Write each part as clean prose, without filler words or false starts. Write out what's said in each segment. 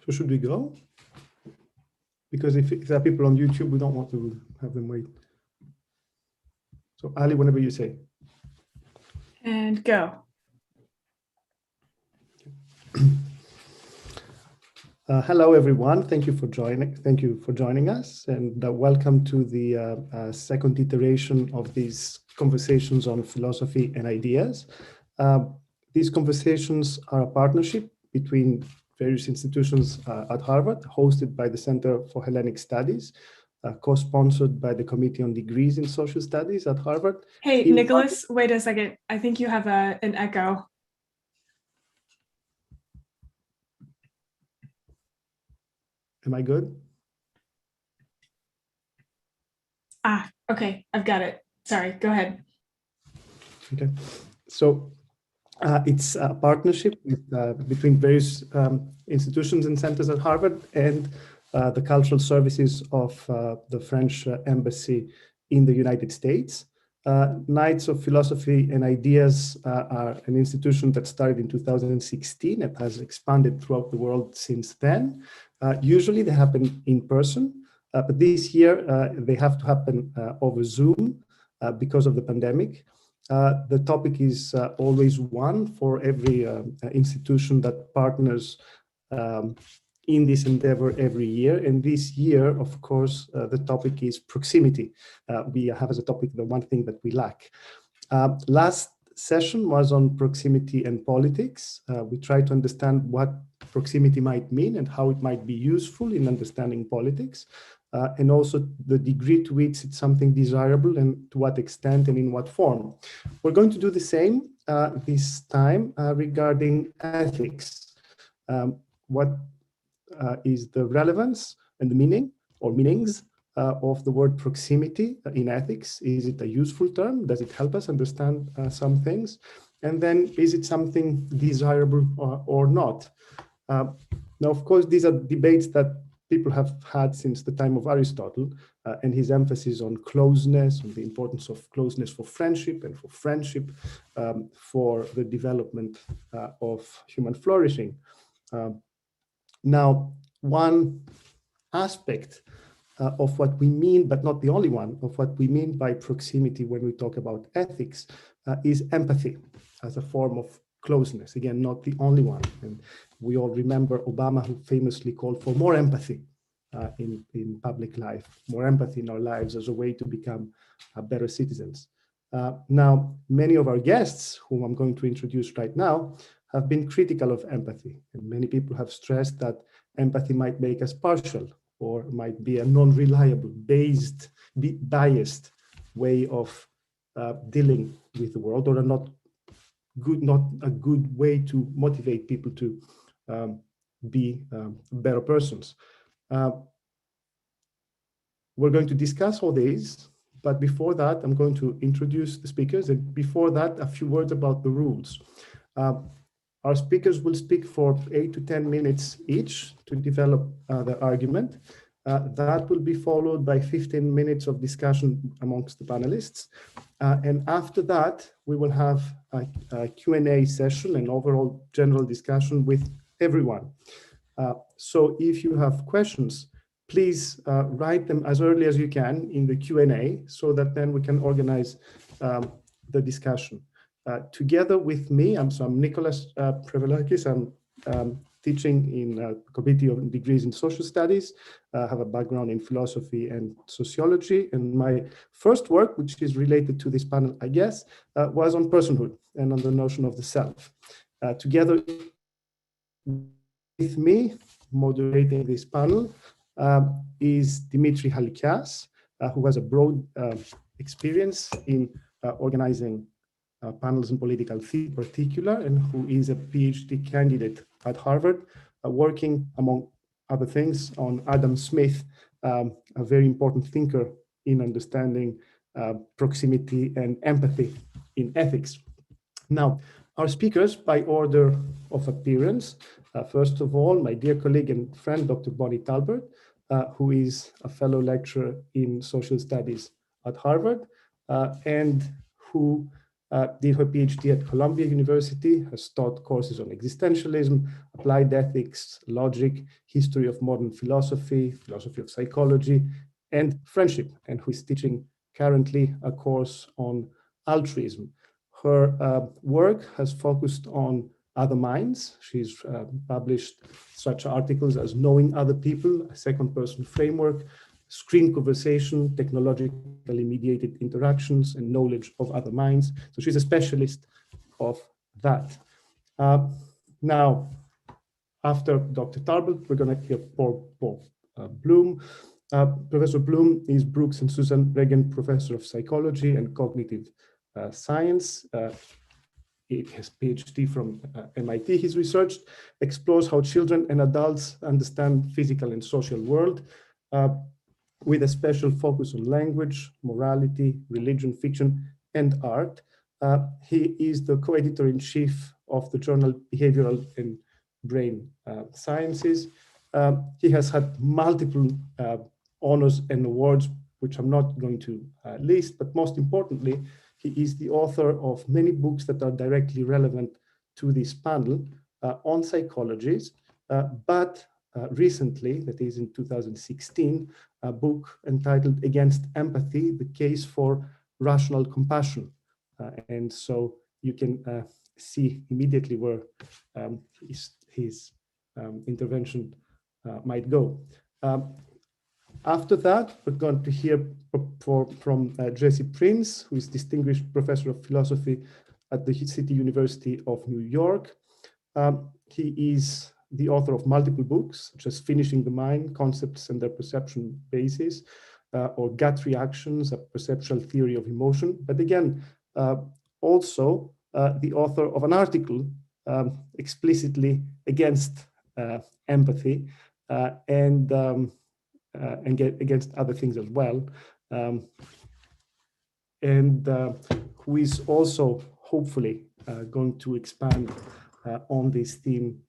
So should we go? Because if there are people on YouTube, we don't want to have them wait. So Ali, whenever you say. And go. Hello, everyone. Thank you for joining. Thank you for joining us, and welcome to the second iteration of these conversations on philosophy and ideas. These conversations are a partnership between various institutions at Harvard, hosted by the Center for Hellenic Studies, co-sponsored by the Committee on Degrees in Social Studies at Harvard. Hey, Nicolas, wait a second. I think you have an echo. Am I good? Ah, okay, I've got it. Sorry, go ahead. Okay, so it's a partnership between various institutions and centers at Harvard and the cultural services of the French embassy in the United States. Knights of Philosophy and Ideas are an institution that started in 2016 and has expanded throughout the world since then. Usually they happen in person, but this year they have to happen over Zoom because of the pandemic. The topic is always one for every institution that partners in this endeavor every year. And this year, of course, the topic is proximity. We have as a topic the one thing that we lack. Last session was on proximity and politics. We tried to understand what proximity might mean and how it might be useful in understanding politics, and also the degree to which it's something desirable and to what extent and in what form. We're going to do the same this time regarding ethics. What is the relevance and the meaning or meanings of the word proximity in ethics? Is it a useful term? Does it help us understand some things? And then is it something desirable or not? Now, of course, these are debates that people have had since the time of Aristotle, and his emphasis on closeness, on the importance of closeness for friendship and for friendship for the development of human flourishing. Now, one aspect of what we mean, but not the only one, of what we mean by proximity when we talk about ethics is empathy as a form of closeness. Again, not the only one. And we all remember Obama, who famously called for more empathy in public life, more empathy in our lives as a way to become better citizens. Now, many of our guests, whom I'm going to introduce right now, have been critical of empathy. And many people have stressed that empathy might make us partial or might be a non-reliable, biased way of dealing with the world, or not a good way to motivate people to be better persons. We're going to discuss all these, but before that, I'm going to introduce the speakers. And before that, a few words about the rules. Our speakers will speak for 8 to 10 minutes each to develop the argument. That will be followed by 15 minutes of discussion amongst the panelists. And after that, we will have a Q&A session and overall general discussion with everyone. So if you have questions, please write them as early as you can in the Q&A so that then we can organize the discussion. Together with me, I'm Nicolas Prevelakis. I'm teaching in Committee of Degrees in Social Studies. I have a background in philosophy and sociology. And my first work, which is related to this panel, I guess, was on personhood and on the notion of the self. Together with me, moderating this panel, is Dimitri Halikias, who has a broad experience in organizing panels in political theory in particular, and who is a PhD candidate at Harvard, working, among other things, on Adam Smith, a very important thinker in understanding proximity and empathy in ethics. Now, our speakers, by order of appearance, first of all, my dear colleague and friend, Dr. Bonnie Talbert, who is a fellow lecturer in social studies at Harvard, and who did her PhD at Columbia University, has taught courses on existentialism, applied ethics, logic, history of modern philosophy, philosophy of psychology, and friendship, and who is teaching currently a course on altruism. Her work has focused on other minds. She's published such articles as Knowing Other People, a second-person framework, Screen Conversation, Technologically Mediated Interactions, and Knowledge of Other Minds. So she's a specialist of that. Now, after Dr. Talbert, we're going to hear Paul Bloom. Professor Bloom is Brooks and Susan Regan Professor of Psychology and Cognitive Science. He has PhD from MIT. His research explores how children and adults understand physical and social world, with a special focus on language, morality, religion, fiction, and art. He is the co-editor-in-chief of the journal Behavioral and Brain Sciences. He has had multiple honors and awards, which I'm not going to list, but most importantly, he is the author of many books that are directly relevant to this panel on psychologies, but recently, that is in 2016, a book entitled Against Empathy, The Case for Rational Compassion. And so you can see immediately where his intervention might go. After that, we're going to hear from Jessie Prinz, who is Distinguished Professor of Philosophy at the City University of New York. He is the author of multiple books, such as Finishing the Mind, Concepts and Their Perception Basis, or Gut Reactions, A Perceptual Theory of Emotion. But again, also the author of an article explicitly against empathy and against other things as well, and who is also hopefully going to expand on this theme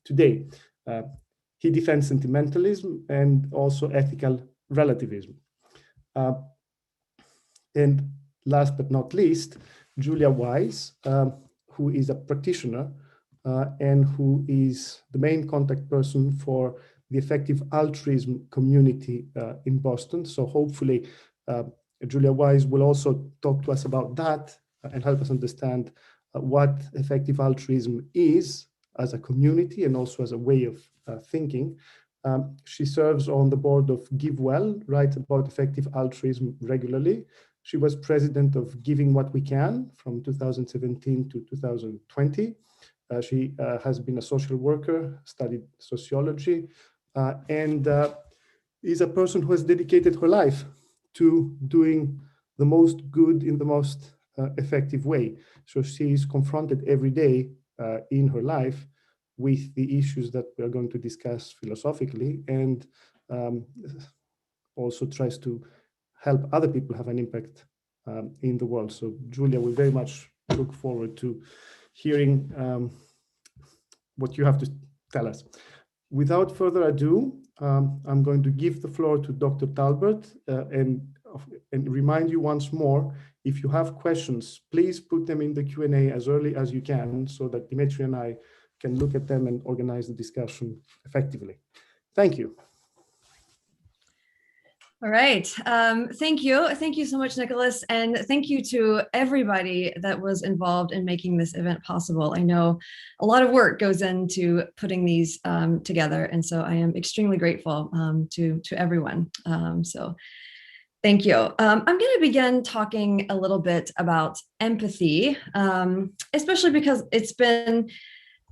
today. He defends sentimentalism and also ethical relativism. And last but not least, Julia Wise, who is a practitioner and who is the main contact person for the effective altruism community in Boston. So hopefully Julia Wise will also talk to us about that and help us understand what effective altruism is as a community and also as a way of thinking. She serves on the board of GiveWell, writes about effective altruism regularly. She was president of Giving What We Can from 2017 to 2020. She has been a social worker, studied sociology, and is a person who has dedicated her life to doing the most good in the most effective way. So she is confronted every day in her life with the issues that we are going to discuss philosophically, and also tries to help other people have an impact in the world. So Julia, we very much look forward to hearing what you have to tell us. Without further ado, I'm going to give the floor to Dr. Talbert and remind you once more, if you have questions, please put them in the Q&A as early as you can so that Dimitri and I can look at them and organize the discussion effectively. Thank you. All right. Thank you. Thank you so much, Nicolas. And thank you to everybody that was involved in making this event possible. I know a lot of work goes into putting these together. And so I am extremely grateful to everyone. So thank you. I'm going to begin talking a little bit about empathy, especially because it's been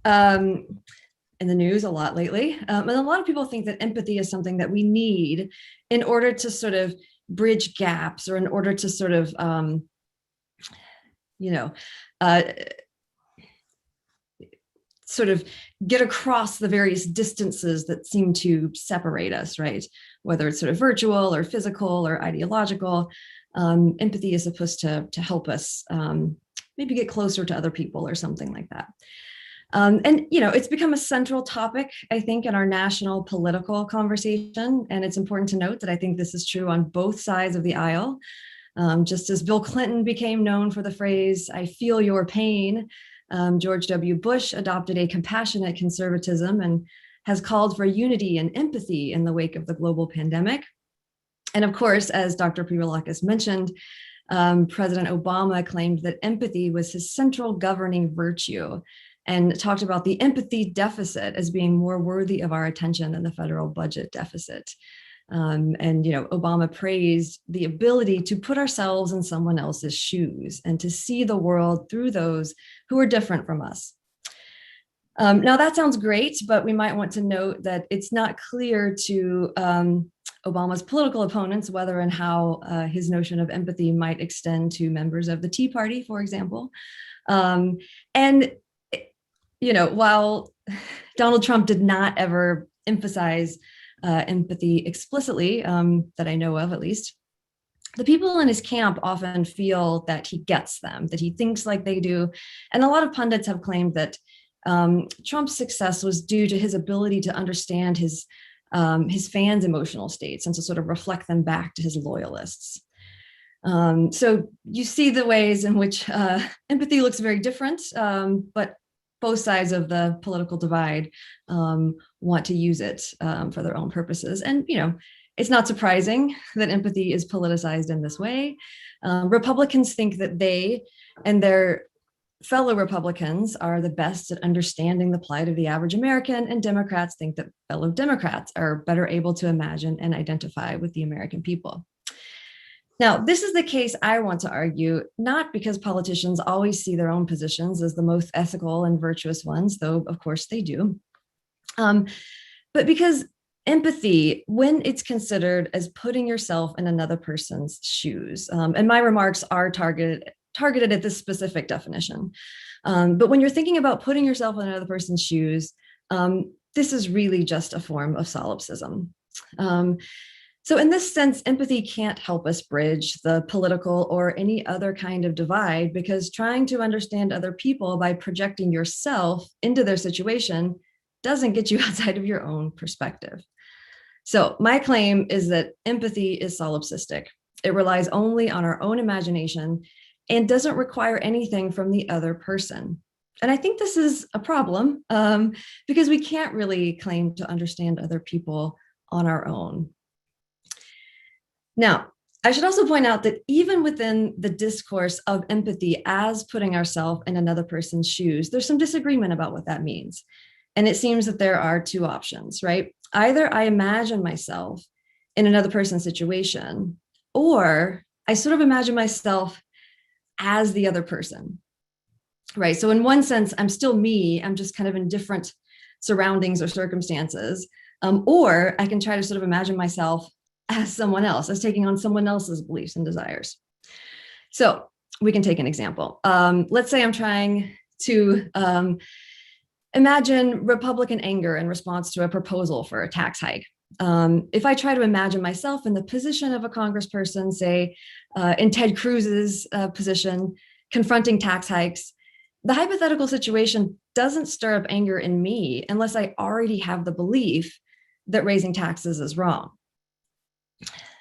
in the news a lot lately. And a lot of people think that empathy is something that we need in order to sort of bridge gaps, or in order to sort of, sort of get across the various distances that seem to separate us, right? Whether it's sort of virtual or physical or ideological, empathy is supposed to help us maybe get closer to other people or something like that. And, it's become a central topic, I think, in our national political conversation. And it's important to note that I think this is true on both sides of the aisle. Just as Bill Clinton became known for the phrase, "I feel your pain," George W. Bush adopted a compassionate conservatism and has called for unity and empathy in the wake of the global pandemic. And of course, as Dr. Prevelakis mentioned, President Obama claimed that empathy was his central governing virtue and talked about the empathy deficit as being more worthy of our attention than the federal budget deficit. And Obama praised the ability to put ourselves in someone else's shoes and to see the world through those who are different from us. Now that sounds great, but we might want to note that it's not clear to Obama's political opponents whether and how his notion of empathy might extend to members of the Tea Party, for example. While Donald Trump did not ever emphasize empathy explicitly, that I know of at least, the people in his camp often feel that he gets them, that he thinks like they do. And a lot of pundits have claimed that Trump's success was due to his ability to understand his fans' emotional states and to sort of reflect them back to his loyalists. So you see the ways in which empathy looks very different, but both sides of the political divide want to use it for their own purposes. And, it's not surprising that empathy is politicized in this way. Republicans think that they and their fellow Republicans are the best at understanding the plight of the average American, and Democrats think that fellow Democrats are better able to imagine and identify with the American people. Now, this is the case I want to argue, not because politicians always see their own positions as the most ethical and virtuous ones, though of course they do, but because empathy, when it's considered as putting yourself in another person's shoes, and my remarks are targeted at this specific definition. But when you're thinking about putting yourself in another person's shoes, this is really just a form of solipsism. So in this sense, empathy can't help us bridge the political or any other kind of divide, because trying to understand other people by projecting yourself into their situation doesn't get you outside of your own perspective. So my claim is that empathy is solipsistic. It relies only on our own imagination and doesn't require anything from the other person. And I think this is a problem because we can't really claim to understand other people on our own. Now, I should also point out that even within the discourse of empathy as putting ourselves in another person's shoes, there's some disagreement about what that means. And it seems that there are two options, right? Either I imagine myself in another person's situation, or I sort of imagine myself as the other person, right? So in one sense, I'm still me, I'm just kind of in different surroundings or circumstances, or I can try to sort of imagine myself as someone else, as taking on someone else's beliefs and desires. So we can take an example. Let's say I'm trying to imagine Republican anger in response to a proposal for a tax hike. If I try to imagine myself in the position of a congressperson, say in Ted Cruz's position, confronting tax hikes, the hypothetical situation doesn't stir up anger in me unless I already have the belief that raising taxes is wrong.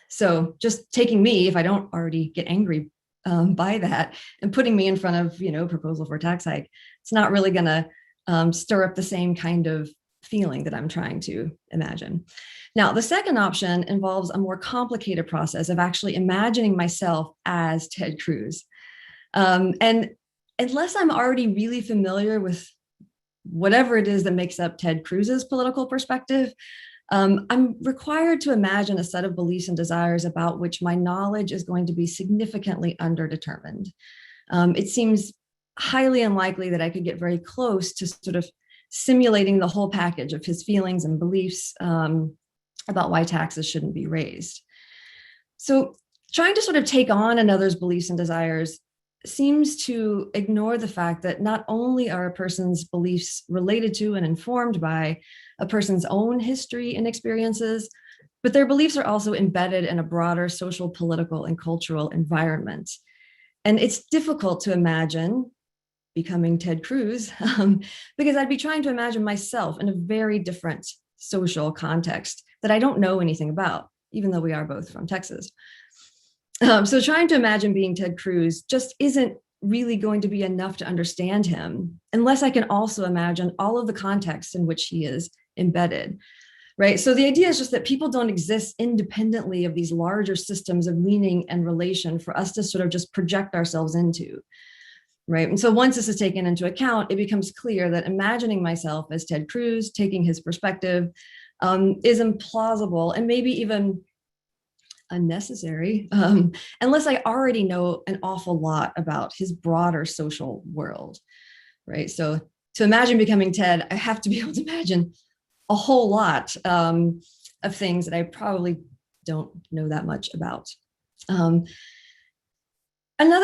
So just taking me, if I don't already get angry by that, and putting me in front of, proposal for a tax hike, it's not really going to stir up the same kind of feeling that I'm trying to imagine. Now, the second option involves a more complicated process of actually imagining myself as Ted Cruz. And unless I'm already really familiar with whatever it is that makes up Ted Cruz's political perspective, I'm required to imagine a set of beliefs and desires about which my knowledge is going to be significantly underdetermined. It seems highly unlikely that I could get very close to sort of simulating the whole package of his feelings and beliefs about why taxes shouldn't be raised. So trying to sort of take on another's beliefs and desires seems to ignore the fact that not only are a person's beliefs related to and informed by a person's own history and experiences, but their beliefs are also embedded in a broader social, political, and cultural environment. And it's difficult to imagine becoming Ted Cruz because I'd be trying to imagine myself in a very different social context that I don't know anything about, even though we are both from Texas. So trying to imagine being Ted Cruz just isn't really going to be enough to understand him unless I can also imagine all of the contexts in which he is embedded, right? So the idea is just that people don't exist independently of these larger systems of meaning and relation for us to sort of just project ourselves into, right? And so once this is taken into account, it becomes clear that imagining myself as Ted Cruz, taking his perspective, is implausible and maybe even unnecessary, unless I already know an awful lot about his broader social world, right? So to imagine becoming Ted, I have to be able to imagine a whole lot of things that I probably don't know that much about. Another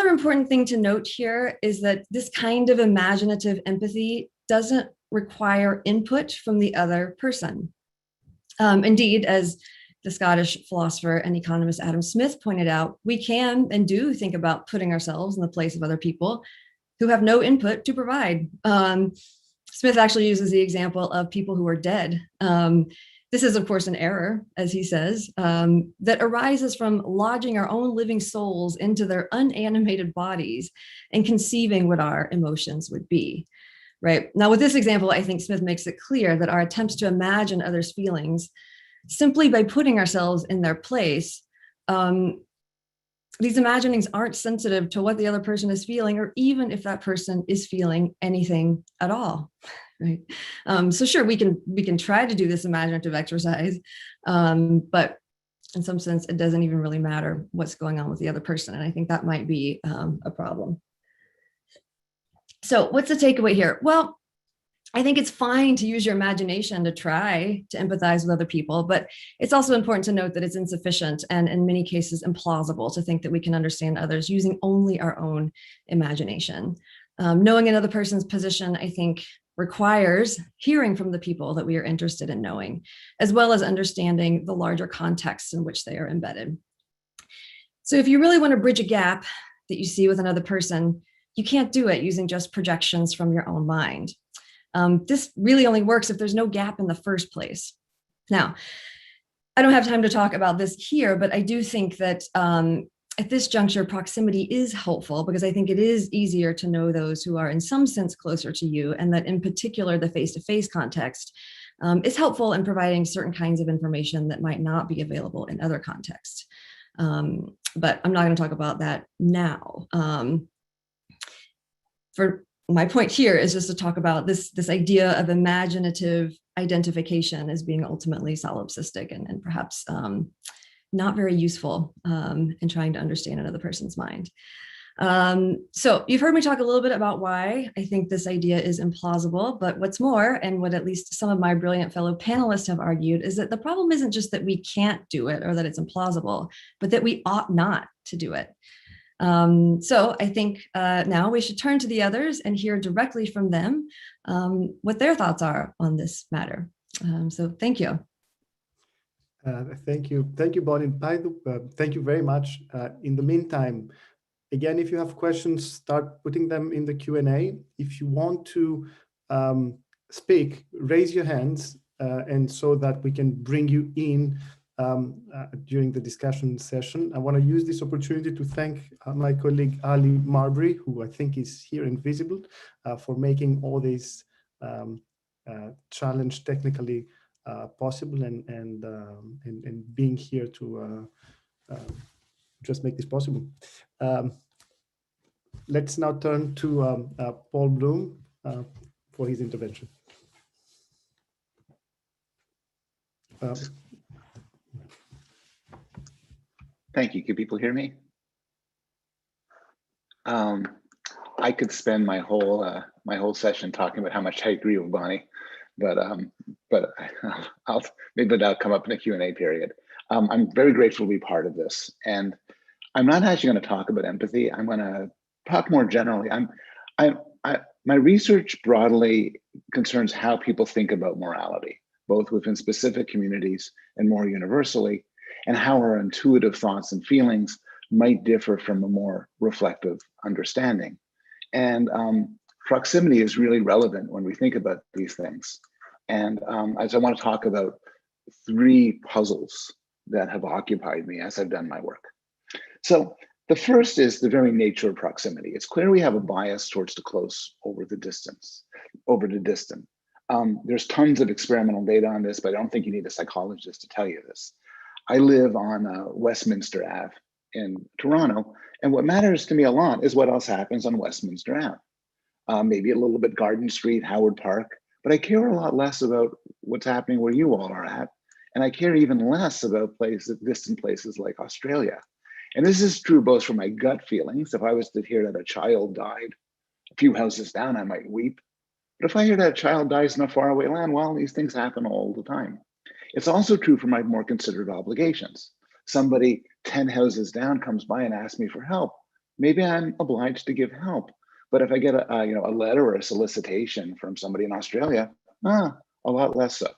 important thing to note here is that this kind of imaginative empathy doesn't require input from the other person. Indeed, as the Scottish philosopher and economist Adam Smith pointed out, we can and do think about putting ourselves in the place of other people who have no input to provide. Smith actually uses the example of people who are dead. This is, of course, an error, as he says, that arises from lodging our own living souls into their unanimated bodies and conceiving what our emotions would be. Right. Now, with this example, I think Smith makes it clear that our attempts to imagine others' feelings simply by putting ourselves in their place, these imaginings aren't sensitive to what the other person is feeling, or even if that person is feeling anything at all, right? So sure, we can try to do this imaginative exercise, but in some sense, it doesn't even really matter what's going on with the other person, and I think that might be a problem. So what's the takeaway here? Well, I think it's fine to use your imagination to try to empathize with other people, but it's also important to note that it's insufficient and in many cases implausible to think that we can understand others using only our own imagination. Knowing another person's position, I think, requires hearing from the people that we are interested in knowing, as well as understanding the larger contexts in which they are embedded. So if you really want to bridge a gap that you see with another person, you can't do it using just projections from your own mind. This really only works if there's no gap in the first place. Now, I don't have time to talk about this here, but I do think that at this juncture, proximity is helpful because I think it is easier to know those who are in some sense closer to you, and that in particular, the face-to-face context is helpful in providing certain kinds of information that might not be available in other contexts. But I'm not going to talk about that now. For my point here is just to talk about this idea of imaginative identification as being ultimately solipsistic and perhaps not very useful in trying to understand another person's mind. So you've heard me talk a little bit about why I think this idea is implausible, but what's more, and what at least some of my brilliant fellow panelists have argued, is that the problem isn't just that we can't do it or that it's implausible, but that we ought not to do it. So I think now we should turn to the others and hear directly from them what their thoughts are on this matter. So thank you. Thank you, Bonnie. Thank you very much. In the meantime, again, if you have questions, start putting them in the Q&A. If you want to speak, raise your hands, and so that we can bring you in during the discussion session. I want to use this opportunity to thank my colleague Ali Marbury, who I think is here and visible, for making all these challenge technically possible and being here to just make this possible. Let's now turn to Paul Bloom for his intervention. Thank you. Can people hear me? I could spend my whole session talking about how much I agree with Bonnie, but maybe that'll come up in the Q&A period. I'm very grateful to be part of this, and I'm not actually going to talk about empathy. I'm going to talk more generally. My research broadly concerns how people think about morality, both within specific communities and more universally, and how our intuitive thoughts and feelings might differ from a more reflective understanding. And proximity is really relevant when we think about these things. And as I want to talk about 3 puzzles that have occupied me as I've done my work. So the first is the very nature of proximity. It's clear we have a bias towards the close over the distance, over the distant. There's tons of experimental data on this, but I don't think you need a psychologist to tell you this. I live on Westminster Ave in Toronto, and what matters to me a lot is what else happens on Westminster Ave. Maybe a little bit Garden Street, Howard Park, but I care a lot less about what's happening where you all are at, and I care even less about distant places like Australia. And this is true both for my gut feelings. If I was to hear that a child died a few houses down, I might weep. But if I hear that a child dies in a faraway land, well, these things happen all the time. It's also true for my more considered obligations. Somebody 10 houses down comes by and asks me for help. Maybe I'm obliged to give help. But if I get a letter or a solicitation from somebody in Australia, a lot less so.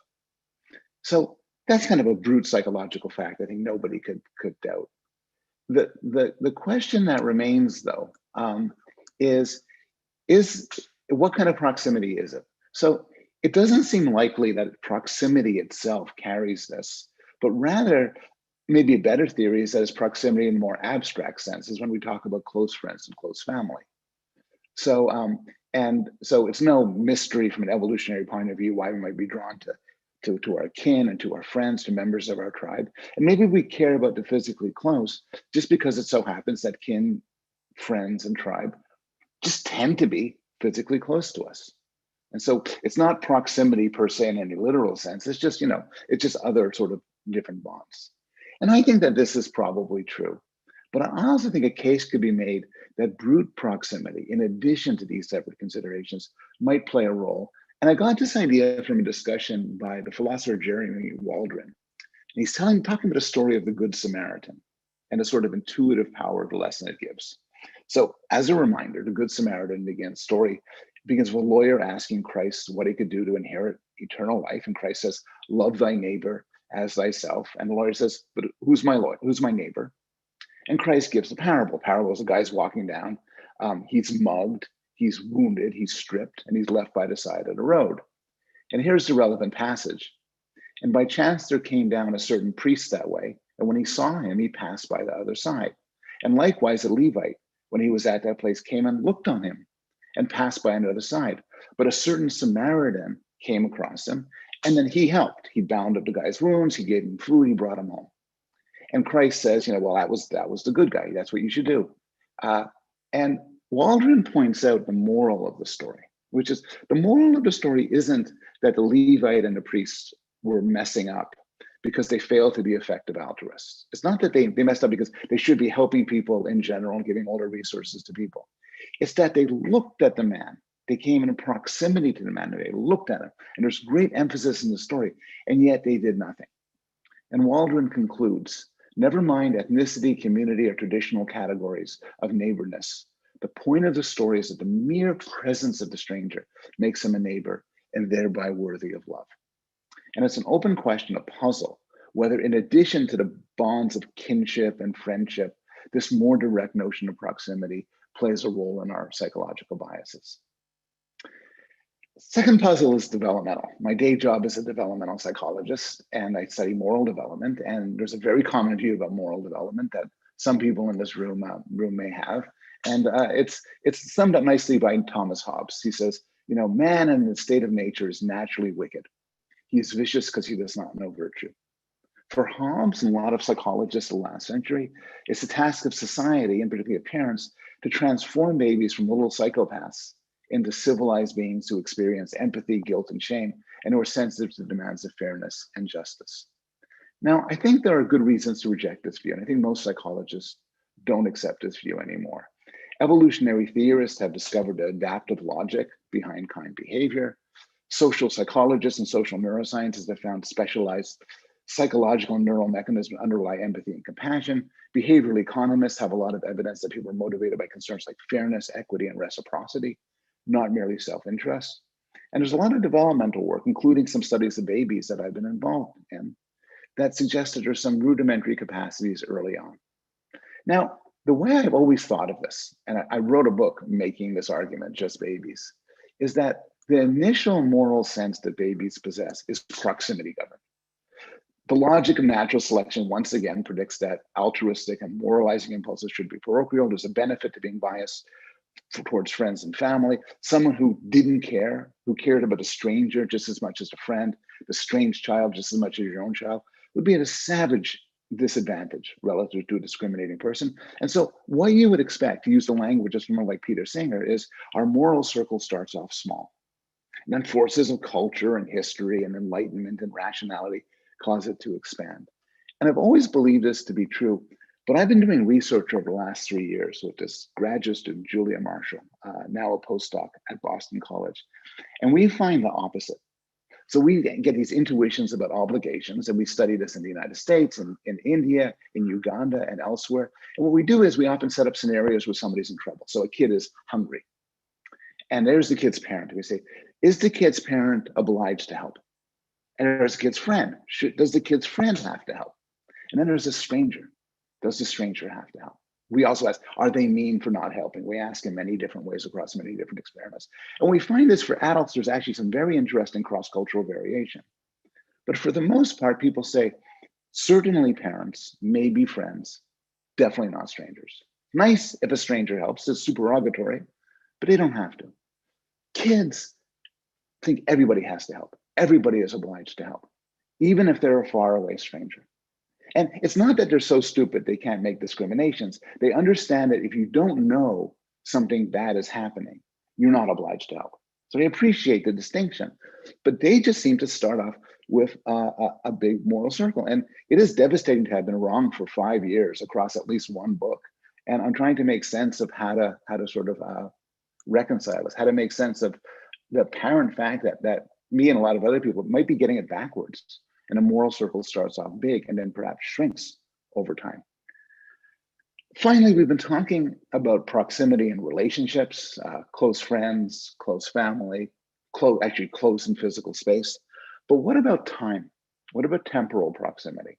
So that's kind of a brute psychological fact I think nobody could doubt. The question that remains, though, is what kind of proximity is it? So it doesn't seem likely that proximity itself carries this, but rather, maybe a better theory is that it's proximity in a more abstract sense, is when we talk about close friends and close family. So, so it's no mystery from an evolutionary point of view why we might be drawn to our kin and to our friends, to members of our tribe. And maybe we care about the physically close just because it so happens that kin, friends, and tribe just tend to be physically close to us. And so it's not proximity per se in any literal sense. It's just, it's just other sort of different bonds. And I think that this is probably true. But I also think a case could be made that brute proximity, in addition to these separate considerations, might play a role. And I got this idea from a discussion by the philosopher Jeremy Waldron. And he's talking about a story of the Good Samaritan and a sort of intuitive power of the lesson it gives. So as a reminder, the Good Samaritan story begins with a lawyer asking Christ what he could do to inherit eternal life. And Christ says, love thy neighbor as thyself. And the lawyer says, but who's my lawyer? Who's my neighbor? And Christ gives a parable. Parable is a guy's walking down. He's mugged, he's wounded, he's stripped, and he's left by the side of the road. And here's the relevant passage. And by chance there came down a certain priest that way, and when he saw him, he passed by the other side. And likewise a Levite, when he was at that place, came and looked on him and passed by on the other side. But a certain Samaritan came across him, and then he helped. He bound up the guy's wounds, he gave him food, he brought him home. And Christ says, well, that was the good guy. That's what you should do. And Waldron points out the moral of the story, which is the moral of the story isn't that the Levite and the priest were messing up because they failed to be effective altruists. It's not that they messed up because they should be helping people in general and giving all their resources to people. It's that they looked at the man. They came in proximity to the man. They looked at him. And there's great emphasis in the story, and yet they did nothing. And Waldron concludes, never mind ethnicity, community, or traditional categories of neighborness. The point of the story is that the mere presence of the stranger makes him a neighbor and thereby worthy of love. And it's an open question, a puzzle, whether in addition to the bonds of kinship and friendship, this more direct notion of proximity plays a role in our psychological biases. Second puzzle is developmental. My day job is a developmental psychologist, and I study moral development. And there's a very common view about moral development that some people in this room may have. And it's summed up nicely by Thomas Hobbes. He says, man in the state of nature is naturally wicked. He is vicious because he does not know virtue. For Hobbes and a lot of psychologists of the last century, it's the task of society, and particularly of parents, to transform babies from little psychopaths into civilized beings who experience empathy, guilt, and shame, and who are sensitive to the demands of fairness and justice. Now, I think there are good reasons to reject this view, and I think most psychologists don't accept this view anymore. Evolutionary theorists have discovered the adaptive logic behind kind behavior. Social psychologists and social neuroscientists have found specialized psychological and neural mechanisms underlie empathy and compassion. Behavioral economists have a lot of evidence that people are motivated by concerns like fairness, equity, and reciprocity, not merely self-interest. And there's a lot of developmental work, including some studies of babies that I've been involved in, that suggest that there's some rudimentary capacities early on. Now, the way I've always thought of this, and I wrote a book making this argument, Just Babies, is that the initial moral sense that babies possess is proximity governed. The logic of natural selection once again predicts that altruistic and moralizing impulses should be parochial. There's a benefit to being biased towards friends and family. Someone who didn't care, who cared about a stranger just as much as a friend, the strange child just as much as your own child, would be at a savage disadvantage relative to a discriminating person. And so what you would expect, to use the language of someone like Peter Singer, is our moral circle starts off small. And then forces of culture and history and enlightenment and rationality cause it to expand. And I've always believed this to be true, but I've been doing research over the last 3 years with this graduate student, Julia Marshall, now a postdoc at Boston College. And we find the opposite. So we get these intuitions about obligations, and we study this in the United States, and in India, in Uganda, and elsewhere. And what we do is we often set up scenarios where somebody's in trouble. So a kid is hungry, and there's the kid's parent. We say, is the kid's parent obliged to help? And there's the kid's friend. Does the kid's friend have to help? And then there's a stranger. Does the stranger have to help? We also ask, are they mean for not helping? We ask in many different ways across many different experiments. And we find this for adults, there's actually some very interesting cross-cultural variation. But for the most part, people say, certainly parents, maybe friends, definitely not strangers. Nice if a stranger helps, it's supererogatory, but they don't have to. Kids think everybody has to help. Everybody is obliged to help, even if they're a faraway stranger. And it's not that they're so stupid they can't make discriminations. They understand that if you don't know something bad is happening, you're not obliged to help. So they appreciate the distinction, but they just seem to start off with a big moral circle. And it is devastating to have been wrong for 5 years across at least one book. And I'm trying to make sense of how to sort of reconcile this, how to make sense of the apparent fact that me and a lot of other people might be getting it backwards. And a moral circle starts off big and then perhaps shrinks over time. Finally, we've been talking about proximity and relationships, close friends, close family, actually close in physical space. But what about time? What about temporal proximity?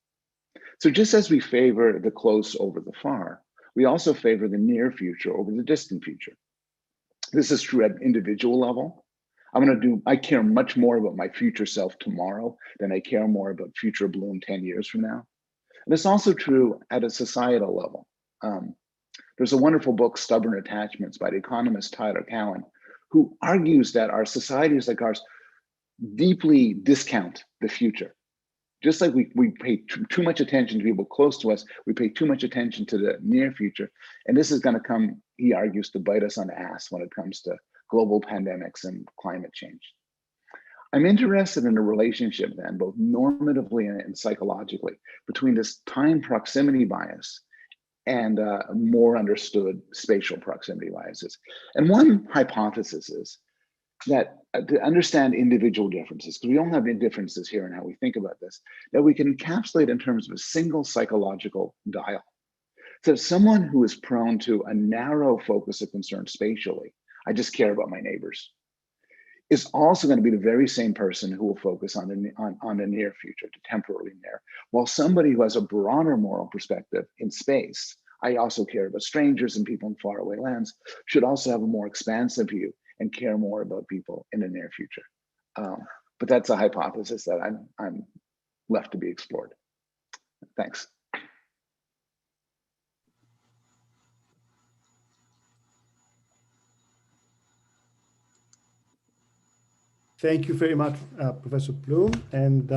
So just as we favor the close over the far, we also favor the near future over the distant future. This is true at an individual level. I care much more about my future self tomorrow than I care more about future Bloom 10 years from now. And it's also true at a societal level. There's a wonderful book, Stubborn Attachments, by the economist Tyler Cowen, who argues that our societies like ours deeply discount the future. Just like we pay too much attention to people close to us, we pay too much attention to the near future. And this is going to come, he argues, to bite us on the ass when it comes to global pandemics and climate change. I'm interested in a relationship then, both normatively and psychologically, between this time proximity bias and more understood spatial proximity biases. And one hypothesis is that to understand individual differences, because we all have differences here in how we think about this, that we can encapsulate in terms of a single psychological dial. So someone who is prone to a narrow focus of concern spatially, I just care about my neighbors, is also going to be the very same person who will focus on the near future, the temporally near. While somebody who has a broader moral perspective in space, I also care about strangers and people in faraway lands, should also have a more expansive view and care more about people in the near future. But that's a hypothesis that I'm left to be explored. Thanks. Thank you very much, Professor Bloom. And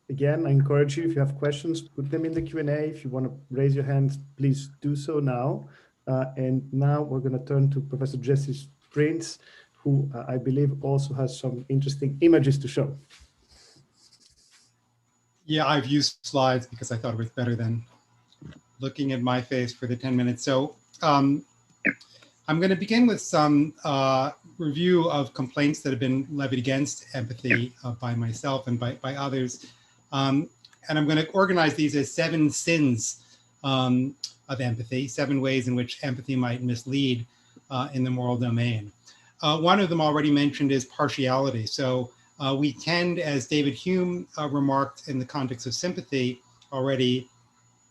again, I encourage you, if you have questions, put them in the Q&A. If you want to raise your hand, please do so now. And now we're going to turn to Professor Jessie Prinz, who I believe also has some interesting images to show. Yeah, I've used slides because I thought it was better than looking at my face for the 10 minutes. So I'm going to begin with some review of complaints that have been levied against empathy by myself and by others. And I'm going to organize these as 7 sins of empathy, 7 ways in which empathy might mislead in the moral domain. One of them already mentioned is partiality. So we tend, as David Hume remarked in the context of sympathy already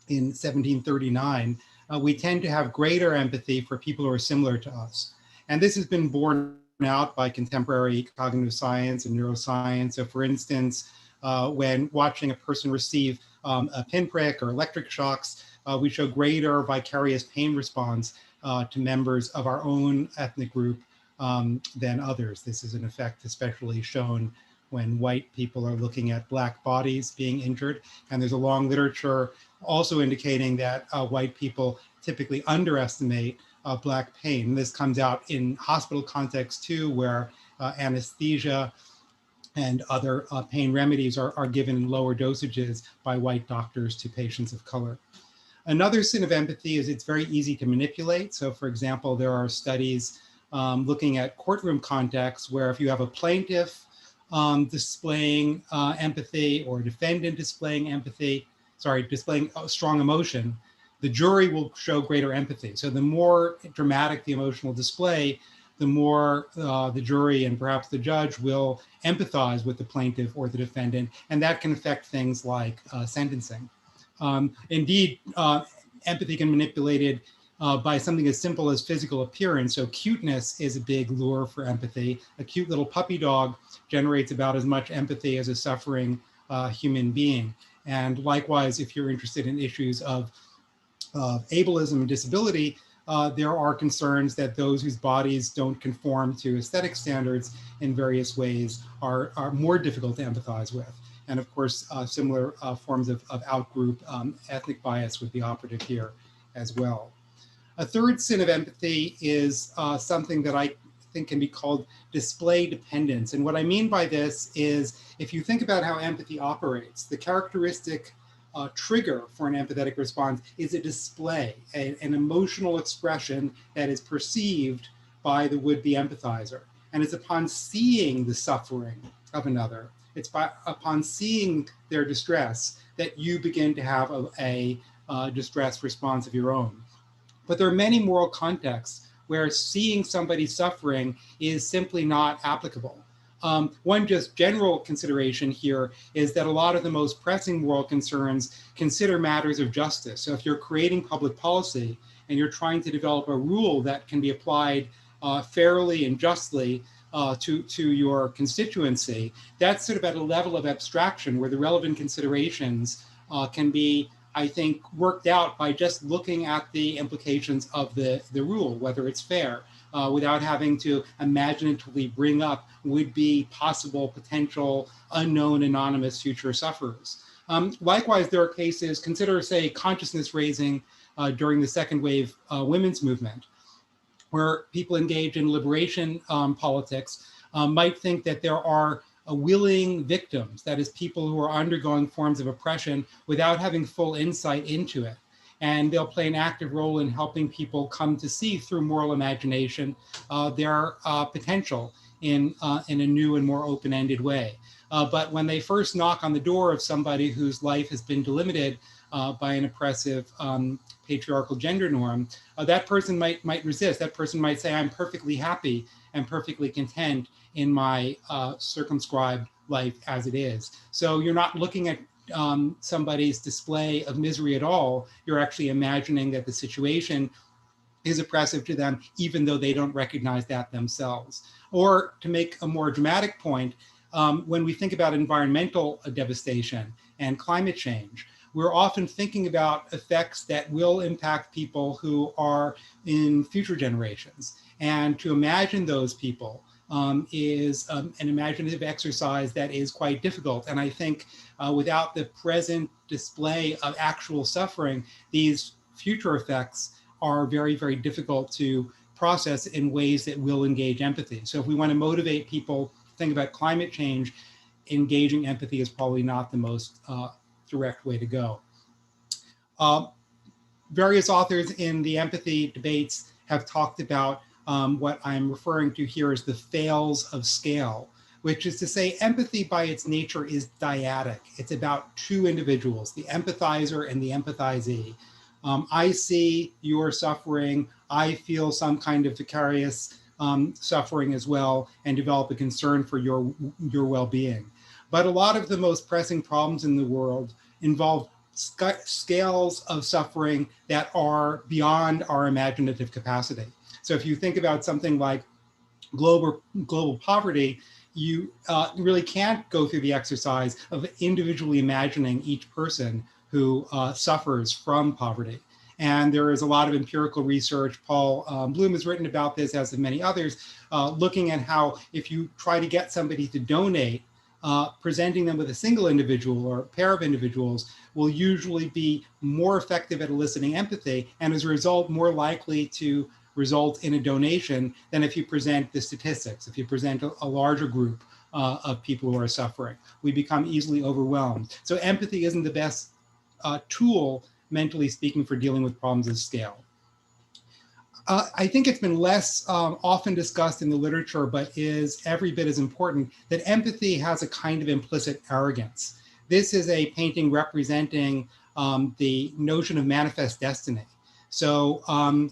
in 1739, we tend to have greater empathy for people who are similar to us. And this has been borne out by contemporary cognitive science and neuroscience. So for instance, when watching a person receive a pinprick or electric shocks, we show greater vicarious pain response to members of our own ethnic group than others. This is an effect especially shown when white people are looking at Black bodies being injured. And there's a long literature also indicating that white people typically underestimate Black pain. This comes out in hospital context too, where anesthesia and other pain remedies are given in lower dosages by white doctors to patients of color. Another sin of empathy is it's very easy to manipulate. So for example, there are studies looking at courtroom contexts where if you have a plaintiff displaying empathy or a defendant displaying empathy, displaying strong emotion, the jury will show greater empathy. So the more dramatic the emotional display, the more the jury and perhaps the judge will empathize with the plaintiff or the defendant, and that can affect things like sentencing. Indeed, empathy can be manipulated by something as simple as physical appearance. So cuteness is a big lure for empathy. A cute little puppy dog generates about as much empathy as a suffering human being. And likewise, if you're interested in issues of ableism and disability, there are concerns that those whose bodies don't conform to aesthetic standards in various ways are more difficult to empathize with. And of course, similar forms of outgroup ethnic bias would be operative here as well. A third sin of empathy is something that I think can be called display dependence. And what I mean by this is, if you think about how empathy operates, the characteristic trigger for an empathetic response is a display, an emotional expression that is perceived by the would-be empathizer. And it's upon seeing the suffering of another, it's upon seeing their distress that you begin to have a distress response of your own. But there are many moral contexts where seeing somebody suffering is simply not applicable. One just general consideration here is that a lot of the most pressing moral concerns consider matters of justice. So if you're creating public policy and you're trying to develop a rule that can be applied fairly and justly to your constituency, that's sort of at a level of abstraction where the relevant considerations can be, I think, worked out by just looking at the implications of the rule, whether it's fair, without having to imaginatively bring up would-be possible, potential, unknown, anonymous future sufferers. Likewise, there are cases, consider, say, consciousness raising during the second wave women's movement, where people engaged in liberation politics might think that there are willing victims, that is, people who are undergoing forms of oppression without having full insight into it. And they'll play an active role in helping people come to see through moral imagination their potential in a new and more open-ended way. But when they first knock on the door of somebody whose life has been delimited by an oppressive patriarchal gender norm, that person might resist. That person might say, I'm perfectly happy and perfectly content in my circumscribed life as it is. So you're not looking at somebody's display of misery at all. You're actually imagining that the situation is oppressive to them, even though they don't recognize that themselves. Or to make a more dramatic point, when we think about environmental devastation and climate change, we're often thinking about effects that will impact people who are in future generations. And to imagine those people is an imaginative exercise that is quite difficult. And I think without the present display of actual suffering, these future effects are very, very difficult to process in ways that will engage empathy. So if we want to motivate people to think about climate change, engaging empathy is probably not the most direct way to go. Various authors in the empathy debates have talked about what I'm referring to here as the fails of scale, which is to say empathy by its nature is dyadic. It's about two individuals, the empathizer and the empathizee. I see your suffering, I feel some kind of vicarious suffering as well, and develop a concern for your well-being. But a lot of the most pressing problems in the world involve scales of suffering that are beyond our imaginative capacity. So if you think about something like global poverty, you really can't go through the exercise of individually imagining each person who suffers from poverty. And there is a lot of empirical research. Paul Bloom has written about this, as have many others, looking at how if you try to get somebody to donate, presenting them with a single individual or a pair of individuals will usually be more effective at eliciting empathy, and as a result, more likely to result in a donation than if you present the statistics, if you present a larger group of people who are suffering. We become easily overwhelmed. So empathy isn't the best tool, mentally speaking, for dealing with problems of scale. I think it's been less often discussed in the literature, but is every bit as important, that empathy has a kind of implicit arrogance. This is a painting representing the notion of manifest destiny. So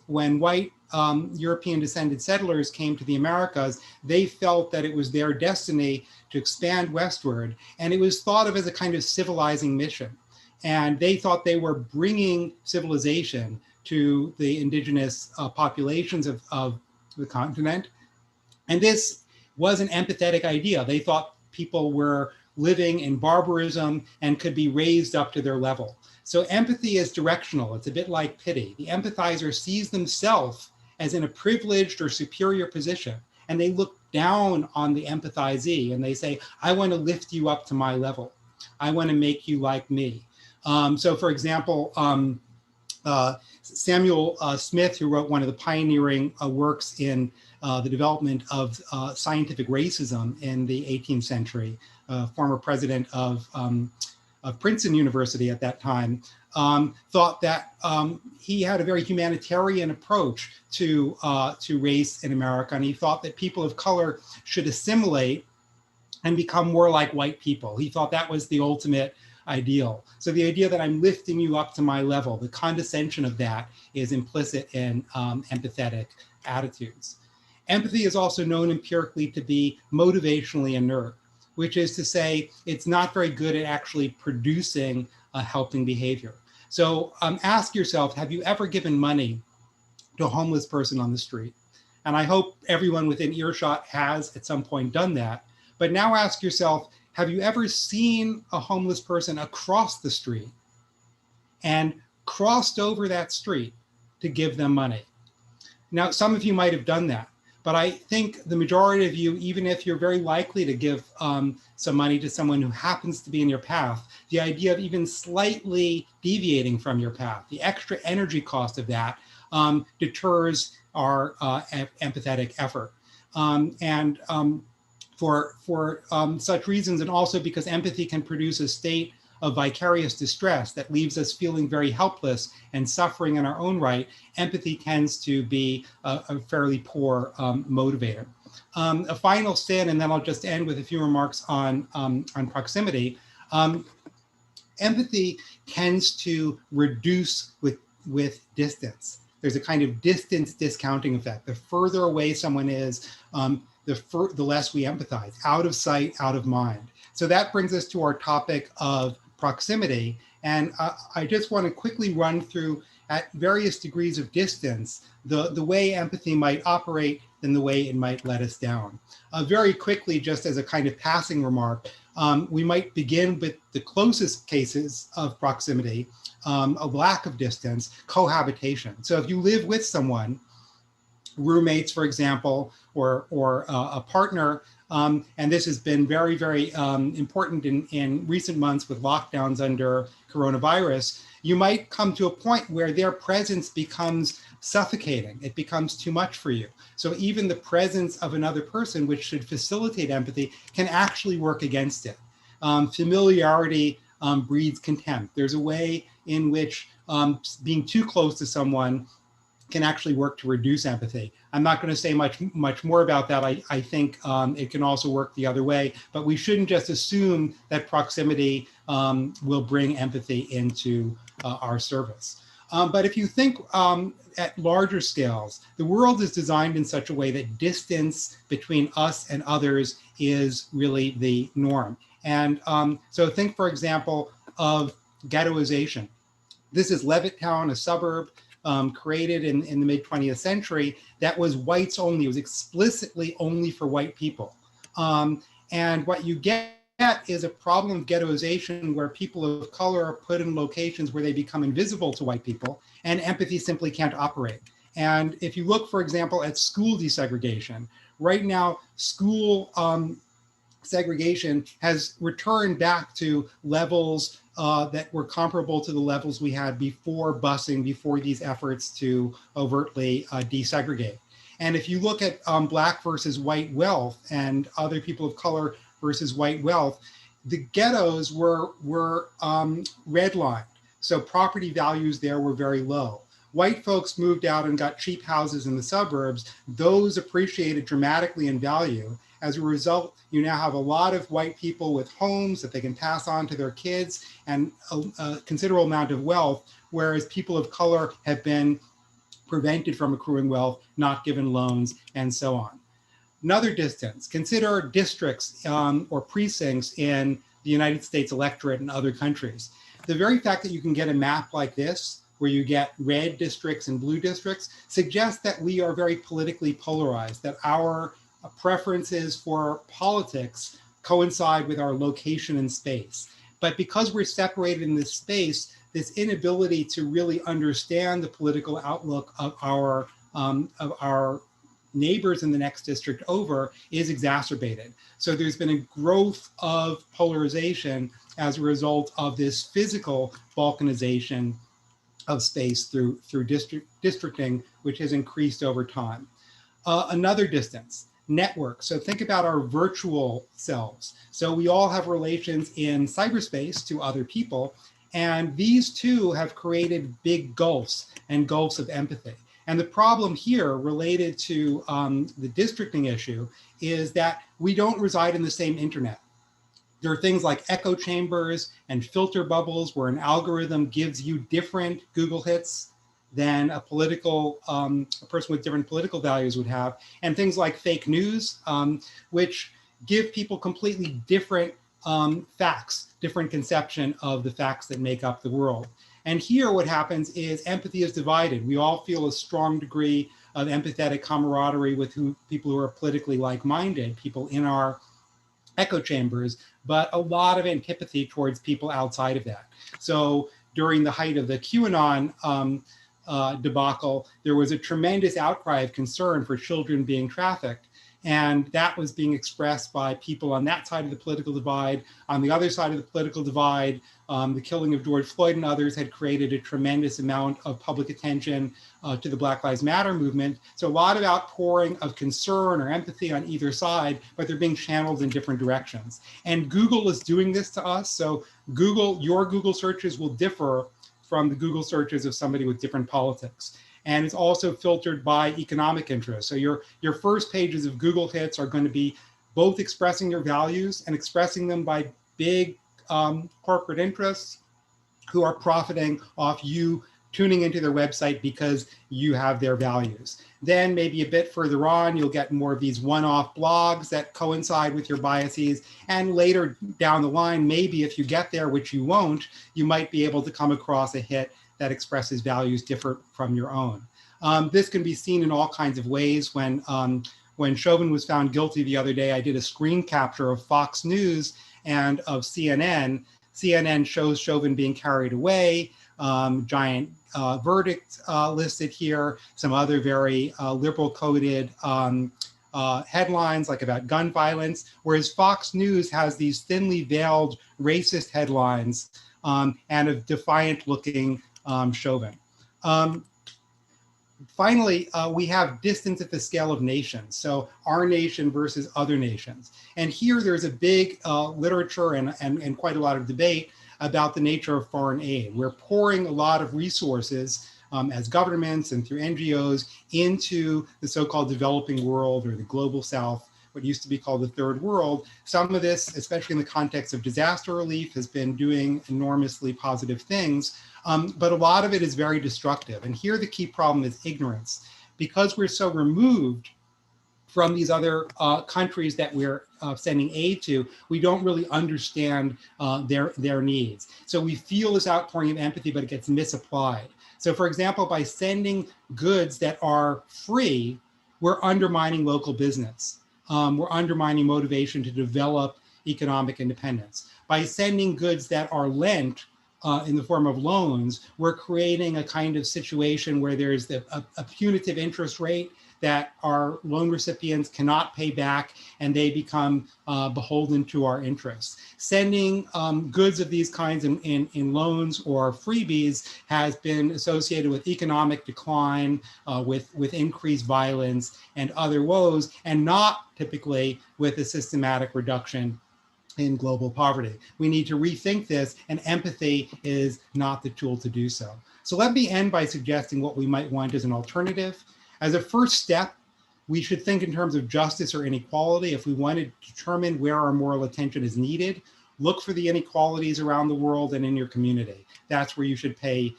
when white European descended settlers came to the Americas, they felt that it was their destiny to expand westward, and it was thought of as a kind of civilizing mission. And they thought they were bringing civilization to the indigenous populations of the continent. And this was an empathetic idea. They thought people were living in barbarism and could be raised up to their level. So empathy is directional. It's a bit like pity. The empathizer sees themselves as in a privileged or superior position, and they look down on the empathizee and they say, I want to lift you up to my level. I want to make you like me. So for example, Samuel Smith, who wrote one of the pioneering works in the development of scientific racism in the 18th century, former president of Princeton University at that time, thought that he had a very humanitarian approach to race in America, and he thought that people of color should assimilate and become more like white people. He thought that was the ultimate ideal. So the idea that I'm lifting you up to my level, the condescension of that is implicit in empathetic attitudes. Empathy is also known empirically to be motivationally inert, which is to say it's not very good at actually producing a helping behavior. So ask yourself, have you ever given money to a homeless person on the street? And I hope everyone within earshot has at some point done that. But now ask yourself, have you ever seen a homeless person across the street and crossed over that street to give them money? Now, some of you might have done that, but I think the majority of you, even if you're very likely to give some money to someone who happens to be in your path, the idea of even slightly deviating from your path, the extra energy cost of that deters our empathetic effort. For such reasons, and also because empathy can produce a state of vicarious distress that leaves us feeling very helpless and suffering in our own right, empathy tends to be a fairly poor motivator. A final sin, and then I'll just end with a few remarks on proximity. Empathy tends to reduce with distance. There's a kind of distance discounting effect. The further away someone is, the less we empathize, out of sight, out of mind. So that brings us to our topic of proximity. And I just want to quickly run through, at various degrees of distance, the way empathy might operate and the way it might let us down. Very quickly, just as a kind of passing remark, we might begin with the closest cases of proximity, a lack of distance, cohabitation. So if you live with someone, roommates, for example, or a partner, and this has been very, very important in recent months with lockdowns under coronavirus, you might come to a point where their presence becomes suffocating. It becomes too much for you. So even the presence of another person, which should facilitate empathy, can actually work against it. Familiarity breeds contempt. There's a way in which being too close to someone can actually work to reduce empathy. I'm not going to say much more about that. I think it can also work the other way, but we shouldn't just assume that proximity will bring empathy into our service. But if you think at larger scales, the world is designed in such a way that distance between us and others is really the norm. And so think, for example, of ghettoization. This is Levittown, a suburb created in the mid-20th century that was whites only. It was explicitly only for white people. And what you get is a problem of ghettoization where people of color are put in locations where they become invisible to white people, and empathy simply can't operate. And if you look, for example, at school desegregation, right now, school segregation has returned back to levels that were comparable to the levels we had before busing, before these efforts to overtly desegregate. And if you look at Black versus white wealth and other people of color versus white wealth, the ghettos were redlined. So property values there were very low. White folks moved out and got cheap houses in the suburbs. Those appreciated dramatically in value. As a result, you now have a lot of white people with homes that they can pass on to their kids and a considerable amount of wealth, whereas people of color have been prevented from accruing wealth, not given loans, and so on. Another distance, consider districts or precincts in the United States electorate and other countries. The very fact that you can get a map like this, where you get red districts and blue districts, suggests that we are very politically polarized, that our preferences for politics coincide with our location in space. But because we're separated in this space, this inability to really understand the political outlook of our neighbors in the next district over is exacerbated. So there's been a growth of polarization as a result of this physical balkanization of space through districting, which has increased over time. Another distance, network. So think about our virtual selves. So we all have relations in cyberspace to other people, and these two have created big gulfs and gulfs of empathy. And the problem here related to the districting issue is that we don't reside in the same internet. There are things like echo chambers and filter bubbles where an algorithm gives you different Google hits than a person with different political values would have, and things like fake news, which give people completely different facts, different conception of the facts that make up the world. And here what happens is empathy is divided. We all feel a strong degree of empathetic camaraderie with people who are politically like-minded, people in our echo chambers, but a lot of antipathy towards people outside of that. So during the height of the QAnon debacle, there was a tremendous outcry of concern for children being trafficked. And that was being expressed by people on that side of the political divide. On the other side of the political divide, the killing of George Floyd and others had created a tremendous amount of public attention to the Black Lives Matter movement. So a lot of outpouring of concern or empathy on either side, but they're being channeled in different directions. And Google is doing this to us. So your Google searches will differ from the Google searches of somebody with different politics. And it's also filtered by economic interest. So your first pages of Google hits are going to be both expressing your values and expressing them by big corporate interests who are profiting off you tuning into their website because you have their values. Then maybe a bit further on, you'll get more of these one-off blogs that coincide with your biases. And later down the line, maybe if you get there, which you won't, you might be able to come across a hit that expresses values different from your own. This can be seen in all kinds of ways. When Chauvin was found guilty the other day, I did a screen capture of Fox News and of CNN. CNN shows Chauvin being carried away, giant verdict listed here, some other very liberal coded headlines like about gun violence, whereas Fox News has these thinly veiled racist headlines and a defiant looking Chauvin. Finally, we have distance at the scale of nations. So our nation versus other nations. And here there's a big literature and quite a lot of debate about the nature of foreign aid. We're pouring a lot of resources as governments and through NGOs into the so-called developing world or the global south, what used to be called the third world. Some of this, especially in the context of disaster relief, has been doing enormously positive things, but a lot of it is very destructive. And here the key problem is ignorance. Because we're so removed from these other countries that we're sending aid to, we don't really understand their needs. So we feel this outpouring of empathy, but it gets misapplied. So for example, by sending goods that are free, we're undermining local business. we're undermining motivation to develop economic independence. By sending goods that are lent in the form of loans, we're creating a kind of situation where there's a punitive interest rate that our loan recipients cannot pay back, and they become beholden to our interests. Sending goods of these kinds in loans or freebies has been associated with economic decline, with increased violence and other woes, and not typically with a systematic reduction in global poverty. We need to rethink this, and empathy is not the tool to do so. So let me end by suggesting what we might want as an alternative. As a first step, we should think in terms of justice or inequality. If we want to determine where our moral attention is needed, look for the inequalities around the world and in your community. That's where you should pay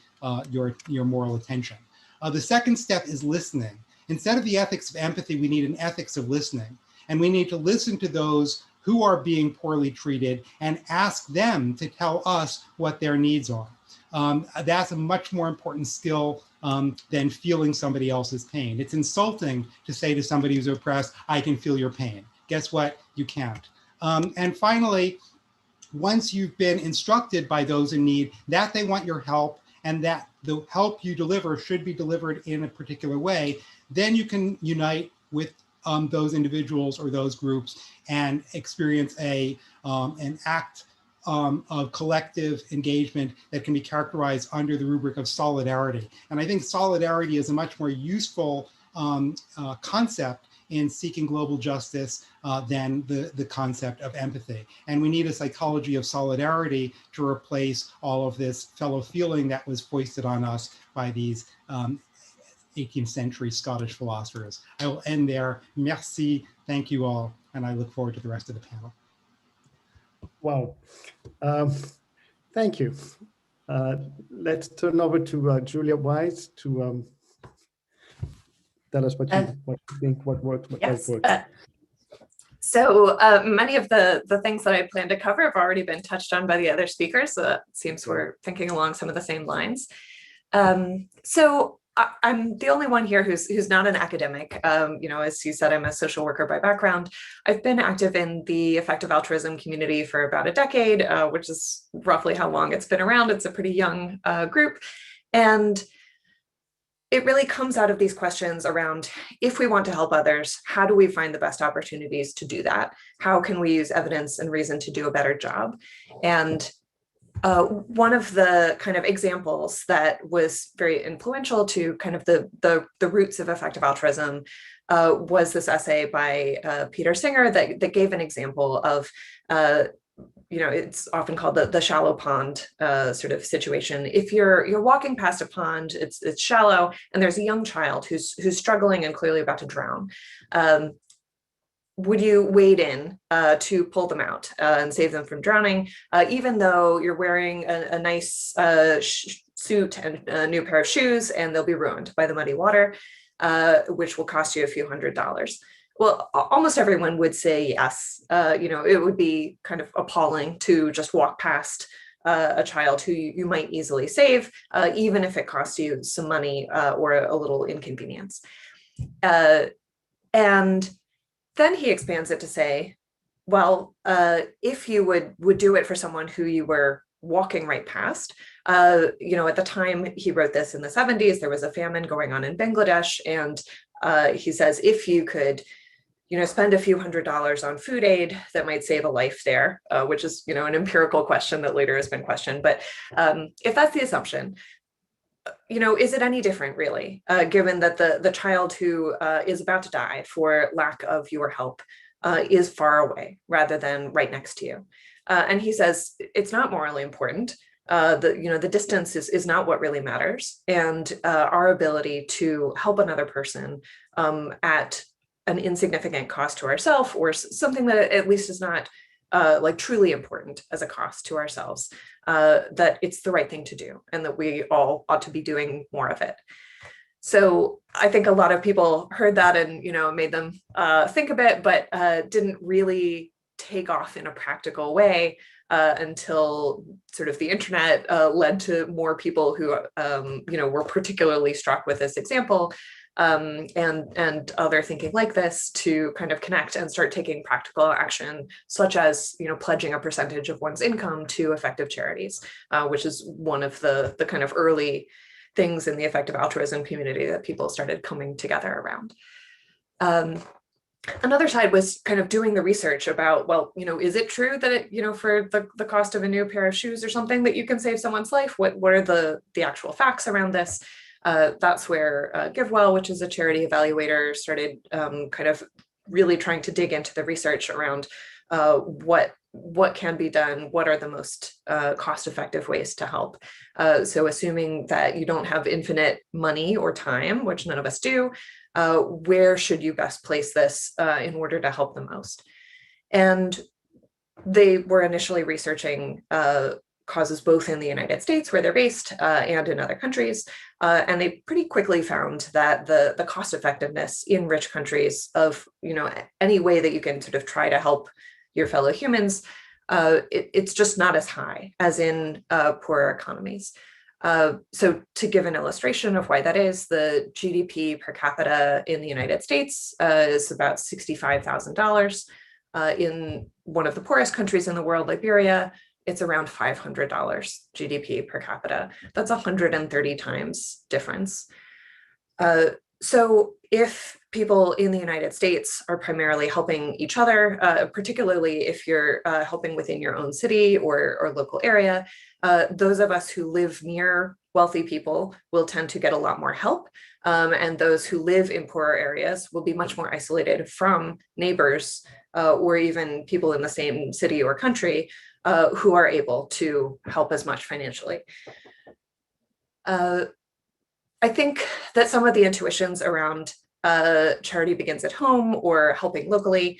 your moral attention. The second step is listening. Instead of the ethics of empathy, we need an ethics of listening. And we need to listen to those who are being poorly treated and ask them to tell us what their needs are. That's a much more important skill than feeling somebody else's pain. It's insulting to say to somebody who's oppressed, I can feel your pain. Guess what? You can't. And finally, once you've been instructed by those in need that they want your help and that the help you deliver should be delivered in a particular way, then you can unite with those individuals or those groups and experience an act of collective engagement that can be characterized under the rubric of solidarity. And I think solidarity is a much more useful concept in seeking global justice than the concept of empathy. And we need a psychology of solidarity to replace all of this fellow feeling that was foisted on us by these 18th century Scottish philosophers. I will end there. Merci, thank you all, and I look forward to the rest of the panel. Wow, thank you. Let's turn over to Julia Wise to tell us what you think, what worked, what yes, worked. So many of the things that I plan to cover have already been touched on by the other speakers, so it seems we're thinking along some of the same lines. So I'm the only one here who's not an academic. As you said, I'm a social worker by background. I've been active in the effective altruism community for about a decade, which is roughly how long it's been around. It's a pretty young group. And it really comes out of these questions around, if we want to help others, how do we find the best opportunities to do that? How can we use evidence and reason to do a better job? And one of the kind of examples that was very influential to kind of the roots of effective altruism was this essay by Peter Singer that gave an example of, it's often called the shallow pond sort of situation. If you're walking past a pond, it's shallow, and there's a young child who's struggling and clearly about to drown. Would you wade in to pull them out and save them from drowning, even though you're wearing a nice suit and a new pair of shoes, and they'll be ruined by the muddy water, which will cost you a few $100s? Well, almost everyone would say yes. It would be kind of appalling to just walk past a child who you might easily save, even if it costs you some money or a little inconvenience. And then he expands it to say, well, if you would do it for someone who you were walking right past, at the time he wrote this in the 70s, there was a famine going on in Bangladesh. And he says, if you could, spend a few $100s on food aid, that might save a life there, which is, an empirical question that later has been questioned. But if that's the assumption, is it any different really, given that the child who is about to die for lack of your help is far away rather than right next to you? And he says, it's not morally important. The distance is not what really matters. And our ability to help another person at an insignificant cost to ourselves, or something that at least is not truly important as a cost to ourselves, that it's the right thing to do and that we all ought to be doing more of it. So I think a lot of people heard that and, made them think a bit, but didn't really take off in a practical way until sort of the internet led to more people who, were particularly struck with this example, and other thinking like this to kind of connect and start taking practical action, such as pledging a percentage of one's income to effective charities, which is one of the kind of early things in the effective altruism community that people started coming together around. Another side was kind of doing the research about, well, is it true that for the cost of a new pair of shoes or something that you can save someone's life? What are the actual facts around this? That's where GiveWell, which is a charity evaluator, started kind of really trying to dig into the research around what can be done, what are the most cost-effective ways to help. So assuming that you don't have infinite money or time, which none of us do, where should you best place this in order to help the most? And they were initially researching causes both in the United States, where they're based, and in other countries. And they pretty quickly found that the cost effectiveness in rich countries of any way that you can sort of try to help your fellow humans, it's just not as high as in poorer economies. So to give an illustration of why that is, the GDP per capita in the United States is about $65,000. In one of the poorest countries in the world, Liberia, it's around $500 GDP per capita. That's 130 times difference. So if people in the United States are primarily helping each other, particularly if you're helping within your own city or local area, those of us who live near wealthy people will tend to get a lot more help. And those who live in poorer areas will be much more isolated from neighbors or even people in the same city or country who are able to help as much financially. I think that some of the intuitions around charity begins at home or helping locally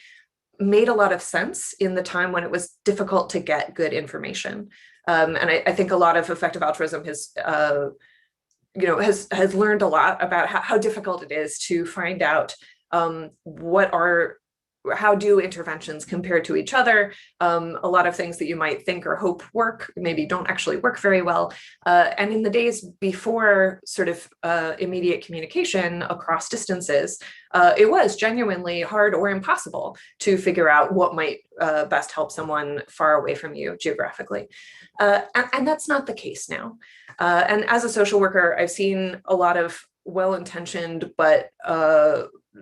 made a lot of sense in the time when it was difficult to get good information. And I think a lot of effective altruism has learned a lot about how difficult it is to find out how do interventions compare to each other. A lot of things that you might think or hope work maybe don't actually work very well. And in the days before sort of immediate communication across distances, it was genuinely hard or impossible to figure out what might best help someone far away from you geographically. And that's not the case now. And as a social worker, I've seen a lot of well-intentioned but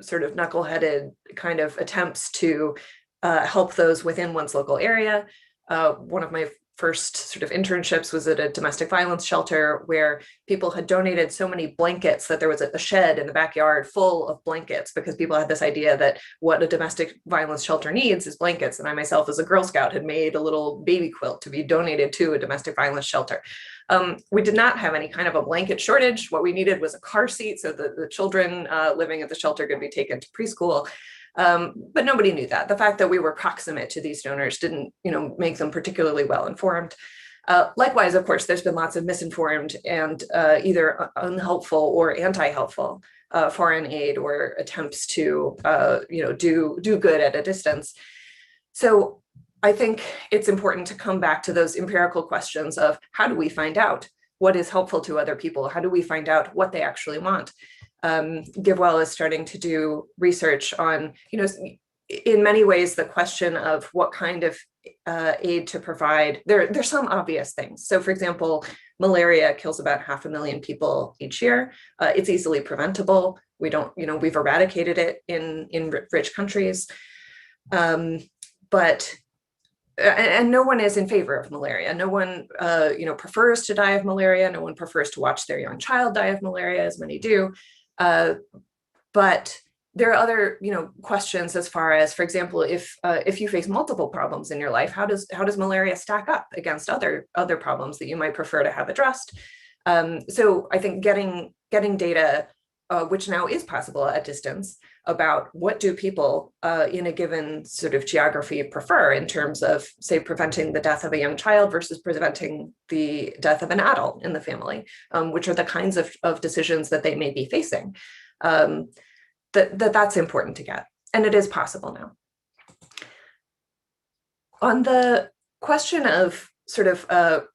sort of knuckleheaded kind of attempts to help those within one's local area. One of my first sort of internships was at a domestic violence shelter where people had donated so many blankets that there was a shed in the backyard full of blankets because people had this idea that what a domestic violence shelter needs is blankets. And I myself as a Girl Scout had made a little baby quilt to be donated to a domestic violence shelter. We did not have any kind of a blanket shortage. What we needed was a car seat so that the children living at the shelter could be taken to preschool. But nobody knew that. The fact that we were proximate to these donors didn't, make them particularly well informed. Likewise, of course, there's been lots of misinformed and either unhelpful or anti-helpful foreign aid or attempts to, do good at a distance. So I think it's important to come back to those empirical questions of how do we find out what is helpful to other people? How do we find out what they actually want? GiveWell is starting to do research on, in many ways, the question of what kind of aid to provide. There's some obvious things. So for example, malaria kills about 500,000 people each year. It's easily preventable. We don't, we've eradicated it in rich countries. But no one is in favor of malaria. No one, prefers to die of malaria. No one prefers to watch their young child die of malaria, as many do. But there are other, questions as far as, for example, if you face multiple problems in your life, how does malaria stack up against other problems that you might prefer to have addressed? So I think getting data, which now is possible at distance, about what do people in a given sort of geography prefer in terms of, say, preventing the death of a young child versus preventing the death of an adult in the family, which are the kinds of decisions that they may be facing. That's important to get, and it is possible now. On the question of sort of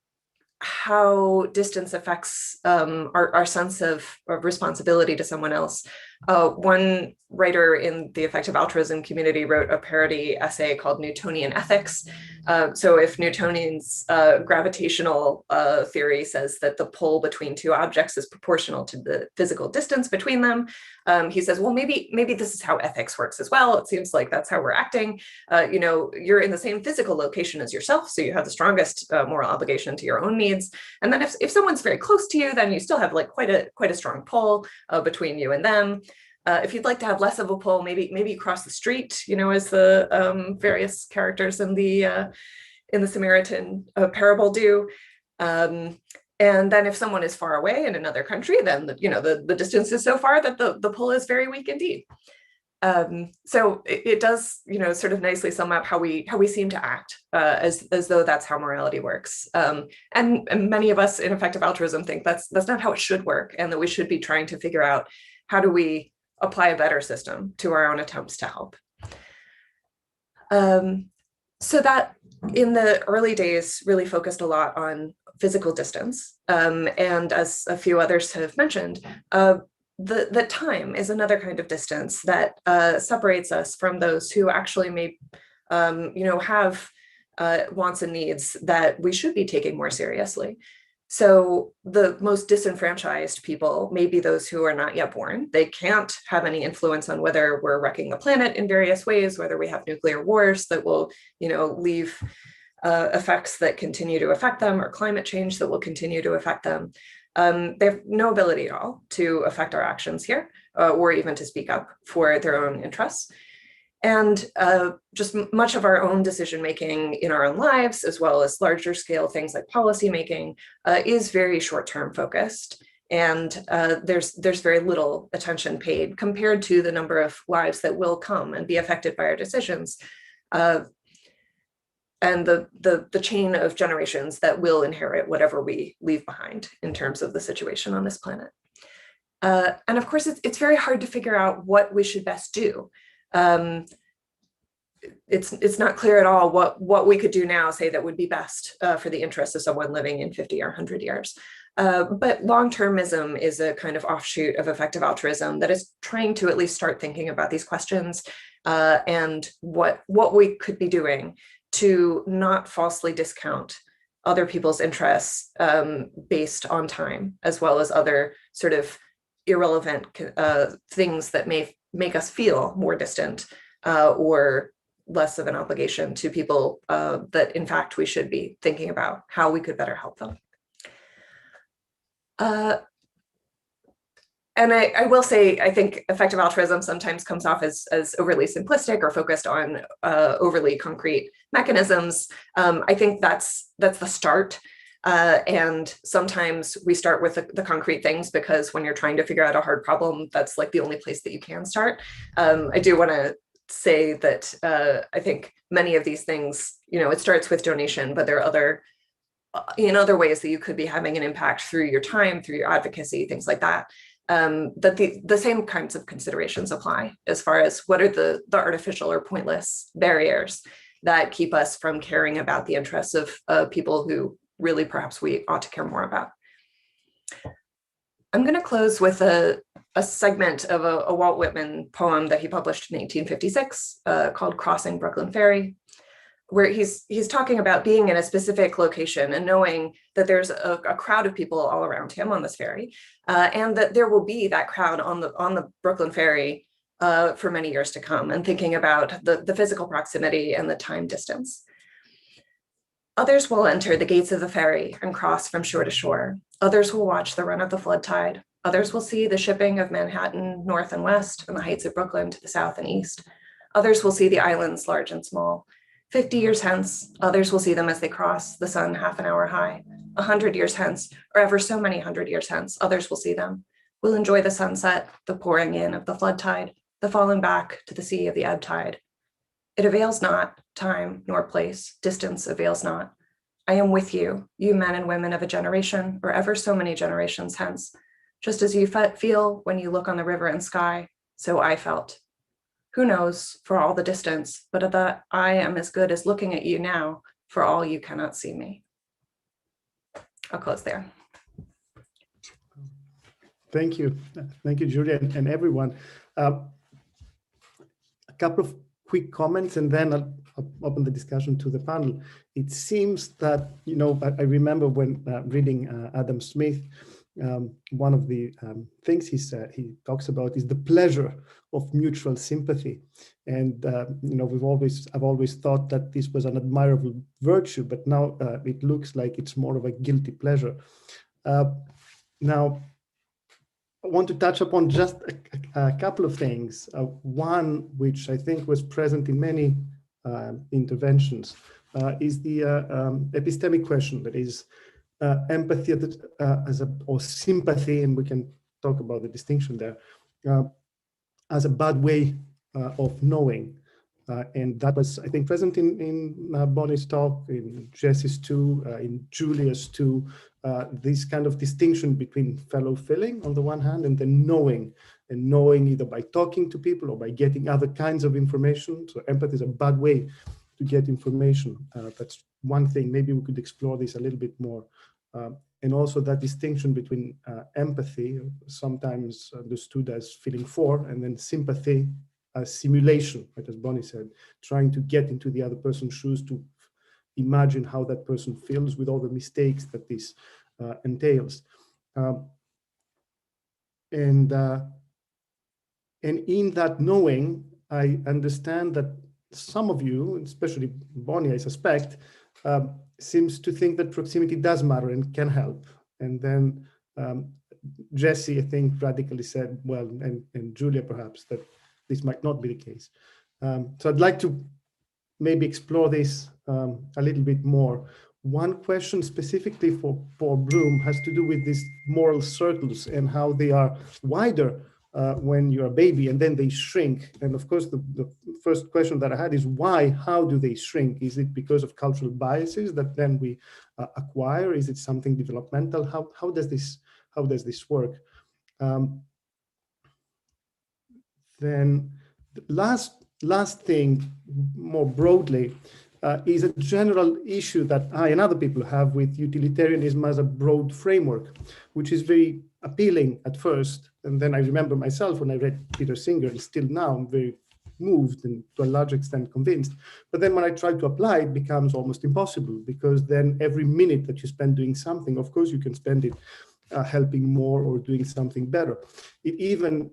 how distance affects our sense of responsibility to someone else, One writer in the effective altruism community wrote a parody essay called Newtonian Ethics. So if Newtonian's gravitational theory says that the pull between two objects is proportional to the physical distance between them, he says, well, maybe this is how ethics works as well. It seems like that's how we're acting. You know, you're in the same physical location as yourself, so you have the strongest moral obligation to your own needs. And then if someone's very close to you, then you still have like quite a strong pull between you and them. If you'd like to have less of a pull, maybe cross the street, you know, as the various characters in the Samaritan parable do. And then if someone is far away in another country, then the distance is so far that the pull is very weak indeed. So it does, sort of nicely sum up how we seem to act as though that's how morality works. And many of us in effective altruism think that's not how it should work, and that we should be trying to figure out how do we apply a better system to our own attempts to help. So that in the early days really focused a lot on physical distance. And as a few others have mentioned, the time is another kind of distance that separates us from those who actually may, have wants and needs that we should be taking more seriously. So the most disenfranchised people may be those who are not yet born. They can't have any influence on whether we're wrecking the planet in various ways, whether we have nuclear wars that will, leave effects that continue to affect them, or climate change that will continue to affect them. They have no ability at all to affect our actions here, or even to speak up for their own interests. And just much of our own decision-making in our own lives, as well as larger scale things like policy making, is very short-term focused. And there's very little attention paid compared to the number of lives that will come and be affected by our decisions. And the chain of generations that will inherit whatever we leave behind in terms of the situation on this planet. And of course, it's very hard to figure out what we should best do. It's not clear at all what we could do now, say, that would be best for the interests of someone living in 50 or 100 years. But long-termism is a kind of offshoot of effective altruism that is trying to at least start thinking about these questions and what we could be doing to not falsely discount other people's interests based on time, as well as other sort of irrelevant things that may make us feel more distant or less of an obligation to people that in fact we should be thinking about how we could better help them. And I will say, I think effective altruism sometimes comes off as overly simplistic or focused on overly concrete mechanisms. I think that's the start. And sometimes we start with the concrete things, because when you're trying to figure out a hard problem, that's like the only place that you can start. I do want to say that I think many of these things, it starts with donation, but there are other ways that you could be having an impact through your time, through your advocacy, things like that. That the same kinds of considerations apply as far as what are the artificial or pointless barriers that keep us from caring about the interests of people who really perhaps we ought to care more about. I'm going to close with a segment of a Walt Whitman poem that he published in 1856 called Crossing Brooklyn Ferry, where he's talking about being in a specific location and knowing that there's a crowd of people all around him on this ferry, and that there will be that crowd on the Brooklyn Ferry for many years to come, and thinking about the physical proximity and the time distance. Others will enter the gates of the ferry and cross from shore to shore. Others will watch the run of the flood tide. Others will see the shipping of Manhattan north and west, and the heights of Brooklyn to the south and east. Others will see the islands large and small. 50 years hence, others will see them as they cross, the sun half an hour high. 100 years hence, or ever so many 100 years hence, others will see them. We'll enjoy the sunset, the pouring in of the flood tide, the falling back to the sea of the ebb tide. It avails not, time nor place, distance avails not. I am with you, you men and women of a generation, or ever so many generations hence. Just as you feel when you look on the river and sky, so I felt. Who knows, for all the distance, but that I am as good as looking at you now, for all you cannot see me. I'll close there. Thank you, Julia, and everyone. A couple of quick comments, and then I'll open the discussion to the panel. It seems that, you know, I remember when reading Adam Smith, one of the things he talks about is the pleasure of mutual sympathy. And, you know, I've always thought that this was an admirable virtue, but now it looks like it's more of a guilty pleasure. Now, I want to touch upon just a couple of things. One, which I think was present in many interventions, is the epistemic question, that is empathy or sympathy, and we can talk about the distinction there, as a bad way of knowing. And that was, I think, present in Bonnie's talk, in Jessie's too, in Julia's too, this kind of distinction between fellow feeling on the one hand, and then knowing, and knowing either by talking to people or by getting other kinds of information. So empathy is a bad way to get information. That's one thing. Maybe we could explore this a little bit more. And also that distinction between empathy, sometimes understood as feeling for, and then sympathy as simulation, right, as Bonnie said, trying to get into the other person's shoes to imagine how that person feels with all the mistakes that this entails. And in that knowing, I understand that some of you, especially Bonnie, I suspect, seems to think that proximity does matter and can help. And then Jessie, I think, radically said, well, and Julia perhaps, that this might not be the case. So I'd like to maybe explore this a little bit more. One question specifically for Paul Bloom has to do with these moral circles and how they are wider when you're a baby and then they shrink. And of course, the first question that I had is why, how do they shrink? Is it because of cultural biases that then we acquire? Is it something developmental? How does this work? Then the last thing, more broadly, is a general issue that I and other people have with utilitarianism as a broad framework, which is very appealing at first. And then I remember myself when I read Peter Singer, and still now I'm very moved and to a large extent convinced. But then when I try to apply, it becomes almost impossible, because then every minute that you spend doing something, of course, you can spend it helping more or doing something better. It even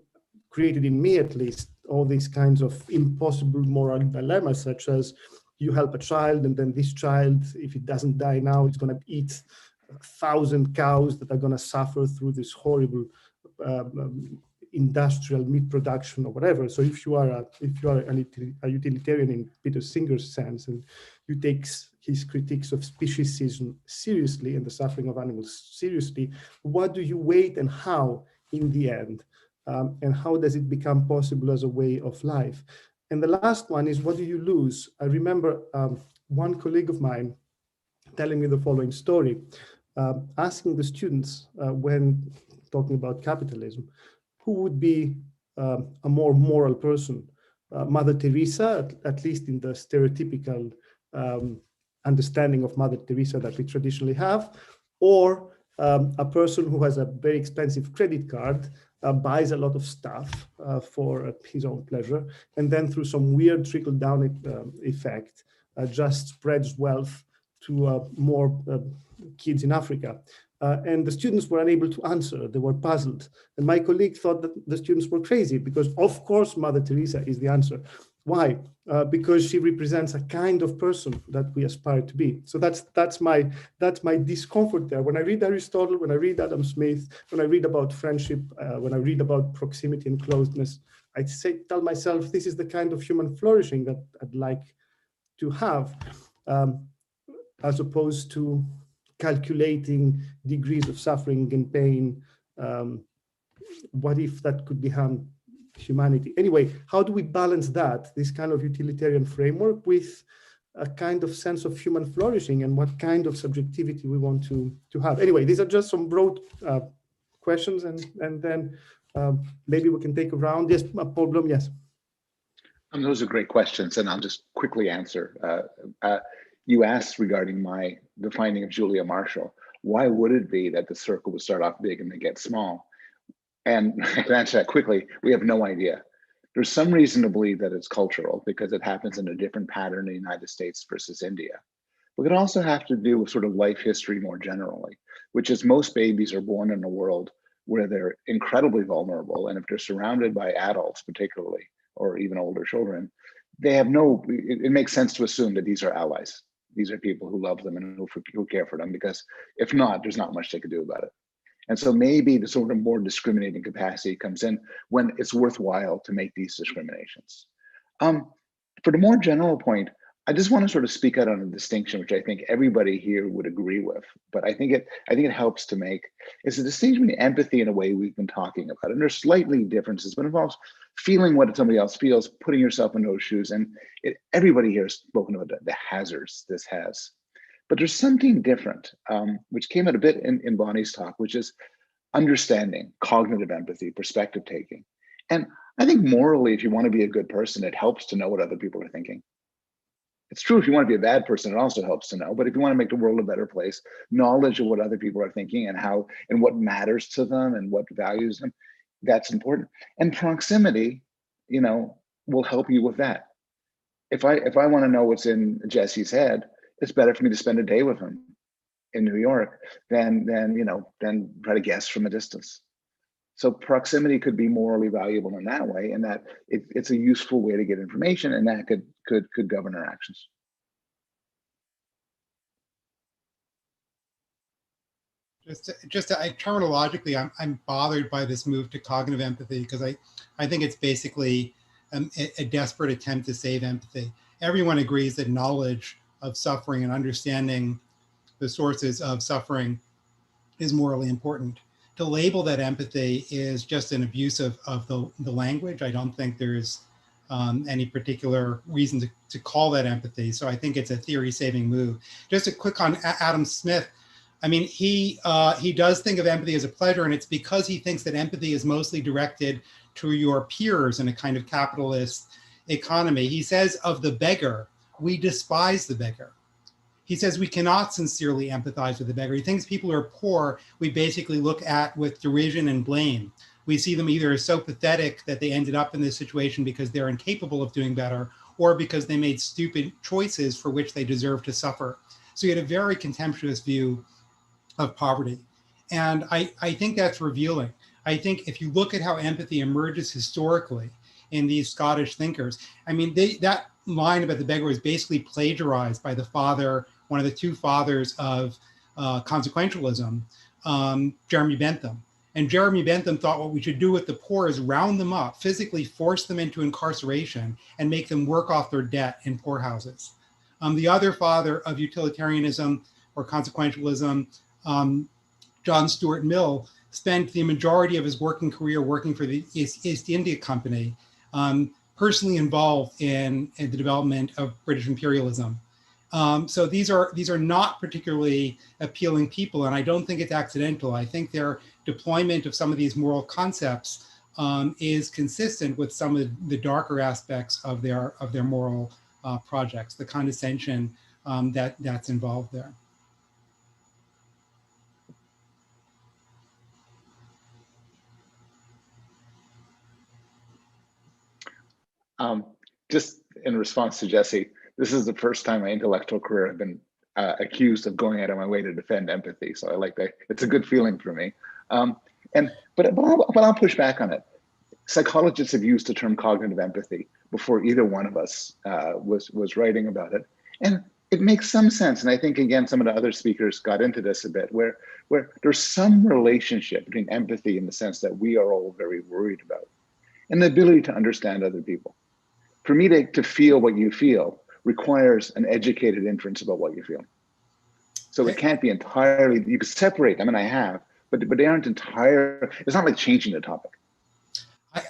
created in me, at least, all these kinds of impossible moral dilemmas, such as you help a child, and then this child, if it doesn't die now, it's going to eat 1,000 cows that are going to suffer through this horrible industrial meat production or whatever. So if you are a utilitarian in Peter Singer's sense, and you take his critiques of speciesism seriously and the suffering of animals seriously, what do you weight and how in the end? And how does it become possible as a way of life? And the last one is, what do you lose? I remember one colleague of mine telling me the following story, asking the students when talking about capitalism, who would be a more moral person? Mother Teresa, at least in the stereotypical understanding of Mother Teresa that we traditionally have, or a person who has a very expensive credit card, buys a lot of stuff for his own pleasure, and then through some weird trickle-down effect, just spreads wealth to more kids in Africa. And the students were unable to answer. They were puzzled. And my colleague thought that the students were crazy, because of course Mother Teresa is the answer. Why? Because she represents a kind of person that we aspire to be. So that's my discomfort there. When I read Aristotle, when I read Adam Smith, when I read about friendship, when I read about proximity and closeness, I tell myself, this is the kind of human flourishing that I'd like to have, as opposed to calculating degrees of suffering and pain. What if that could be harm humanity? Anyway, how do we balance that, this kind of utilitarian framework, with a kind of sense of human flourishing, and what kind of subjectivity we want to have? Anyway, these are just some broad questions, and then maybe we can take a round. Yes, Paul Bloom, yes. Those are great questions, and I'll just quickly answer. You asked regarding the finding of Julia Marshall. Why would it be that the circle would start off big and then get small? And I can answer that quickly. We have no idea. There's some reason to believe that it's cultural because it happens in a different pattern in the United States versus India. But it also have to do with sort of life history more generally, which is most babies are born in a world where they're incredibly vulnerable. And if they're surrounded by adults, particularly, or even older children, they have it makes sense to assume that these are allies. These are people who love them and who care for them, because if not, there's not much they could do about it. And so maybe the sort of more discriminating capacity comes in when it's worthwhile to make these discriminations. For the more general point, I just want to sort of speak out on a distinction, which I think everybody here would agree with, but I think it helps to make. It's a distinction between empathy in a way we've been talking about, and there's slightly differences, but it involves feeling what somebody else feels, putting yourself in those shoes, and everybody here has spoken about the hazards this has. But there's something different, which came out a bit in Bonnie's talk, which is understanding, cognitive empathy, perspective taking. And I think morally, if you want to be a good person, it helps to know what other people are thinking. It's true if you want to be a bad person, it also helps to know. But if you want to make the world a better place, knowledge of what other people are thinking and how and what matters to them and what values them, that's important. And proximity, will help you with that. If I want to know what's in Jessie's head, it's better for me to spend a day with him in New York than try to guess from a distance. So proximity could be morally valuable in that way, and that it's a useful way to get information, and that could govern our actions. Terminologically, I'm bothered by this move to cognitive empathy, because I think it's basically a desperate attempt to save empathy. Everyone agrees that knowledge of suffering and understanding the sources of suffering is morally important. To label that empathy is just an abuse of the language. I don't think there's any particular reason to call that empathy. So I think it's a theory-saving move. Just a quick on Adam Smith. I mean, he does think of empathy as a pleasure, and it's because he thinks that empathy is mostly directed to your peers in a kind of capitalist economy. He says of the beggar, we despise the beggar. He says we cannot sincerely empathize with the beggar. He thinks people who are poor, we basically look at with derision and blame. We see them either as so pathetic that they ended up in this situation because they're incapable of doing better, or because they made stupid choices for which they deserve to suffer. So he had a very contemptuous view of poverty. And I think that's revealing. I think if you look at how empathy emerges historically in these Scottish thinkers, I mean, that line about the beggar was basically plagiarized by the father, one of the two fathers of consequentialism, Jeremy Bentham. And Jeremy Bentham thought what we should do with the poor is round them up, physically force them into incarceration, and make them work off their debt in poorhouses. The other father of utilitarianism or consequentialism, John Stuart Mill, spent the majority of his working career working for the East India Company, personally involved in the development of British imperialism. So these are not particularly appealing people, and I don't think it's accidental. I think their deployment of some of these moral concepts is consistent with some of the darker aspects of their moral projects, the condescension that's involved there. Just in response to Jessie, this is the first time in my intellectual career I've been accused of going out of my way to defend empathy. So I like that. It's a good feeling for me. But I'll push back on it. Psychologists have used the term cognitive empathy before either one of us was writing about it. And it makes some sense. And I think, again, some of the other speakers got into this a bit, where there's some relationship between empathy in the sense that we are all very worried about, and the ability to understand other people. For me to feel what you feel requires an educated inference about what you feel. So it can't be entirely, you can separate them, and I have, but they aren't entire, it's not like changing the topic.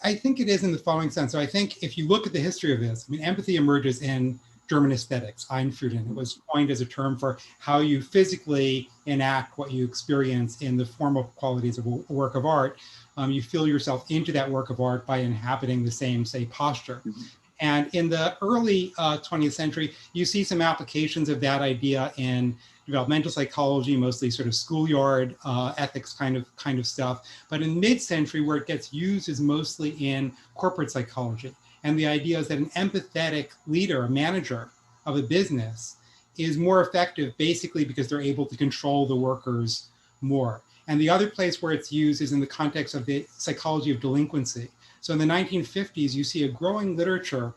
I think it is in the following sense. So I think if you look at the history of this, I mean, empathy emerges in German aesthetics, Einfühlung. It was coined as a term for how you physically enact what you experience in the formal qualities of a work of art. You feel yourself into that work of art by inhabiting the same, say, posture. Mm-hmm. And in the early 20th century, you see some applications of that idea in developmental psychology, mostly sort of schoolyard ethics kind of stuff. But in mid-century, where it gets used is mostly in corporate psychology. And the idea is that an empathetic leader, a manager of a business, is more effective basically because they're able to control the workers more. And the other place where it's used is in the context of the psychology of delinquency. So in the 1950s, you see a growing literature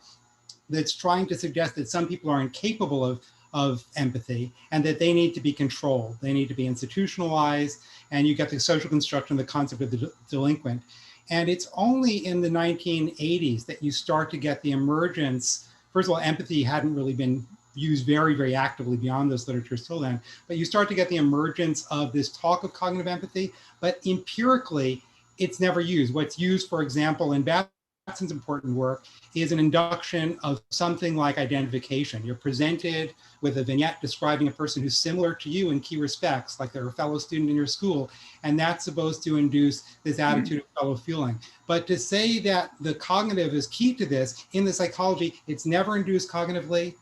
that's trying to suggest that some people are incapable of empathy and that they need to be controlled. They need to be institutionalized, and you get the social construction, the concept of the delinquent. And it's only in the 1980s that you start to get the emergence. First of all, empathy hadn't really been used very, very actively beyond those literatures till then, but you start to get the emergence of this talk of cognitive empathy, but empirically, it's never used. What's used, for example, in Batson's important work is an induction of something like identification. You're presented with a vignette describing a person who's similar to you in key respects, like they're a fellow student in your school, and that's supposed to induce this attitude of fellow feeling. But to say that the cognitive is key to this, in the psychology, it's never induced cognitively.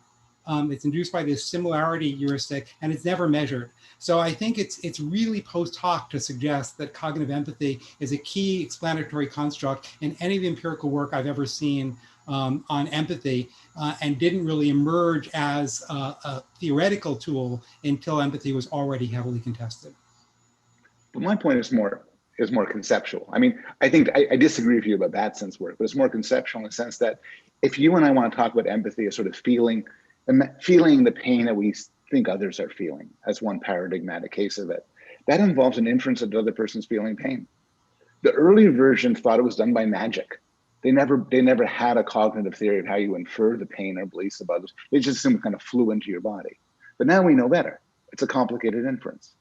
It's induced by this similarity heuristic, and it's never measured. So I think it's really post hoc to suggest that cognitive empathy is a key explanatory construct in any of the empirical work I've ever seen on empathy, and didn't really emerge as a theoretical tool until empathy was already heavily contested. But my point is more conceptual. I mean, I think I disagree with you about Batson's work, but it's more conceptual in the sense that if you and I want to talk about empathy as sort of feeling the pain that we think others are feeling as one paradigmatic case of it, that involves an inference that the other person's feeling pain. The early versions thought it was done by magic. They never had a cognitive theory of how you infer the pain or beliefs of others. They just simply kind of flew into your body. But now we know better. It's a complicated inference.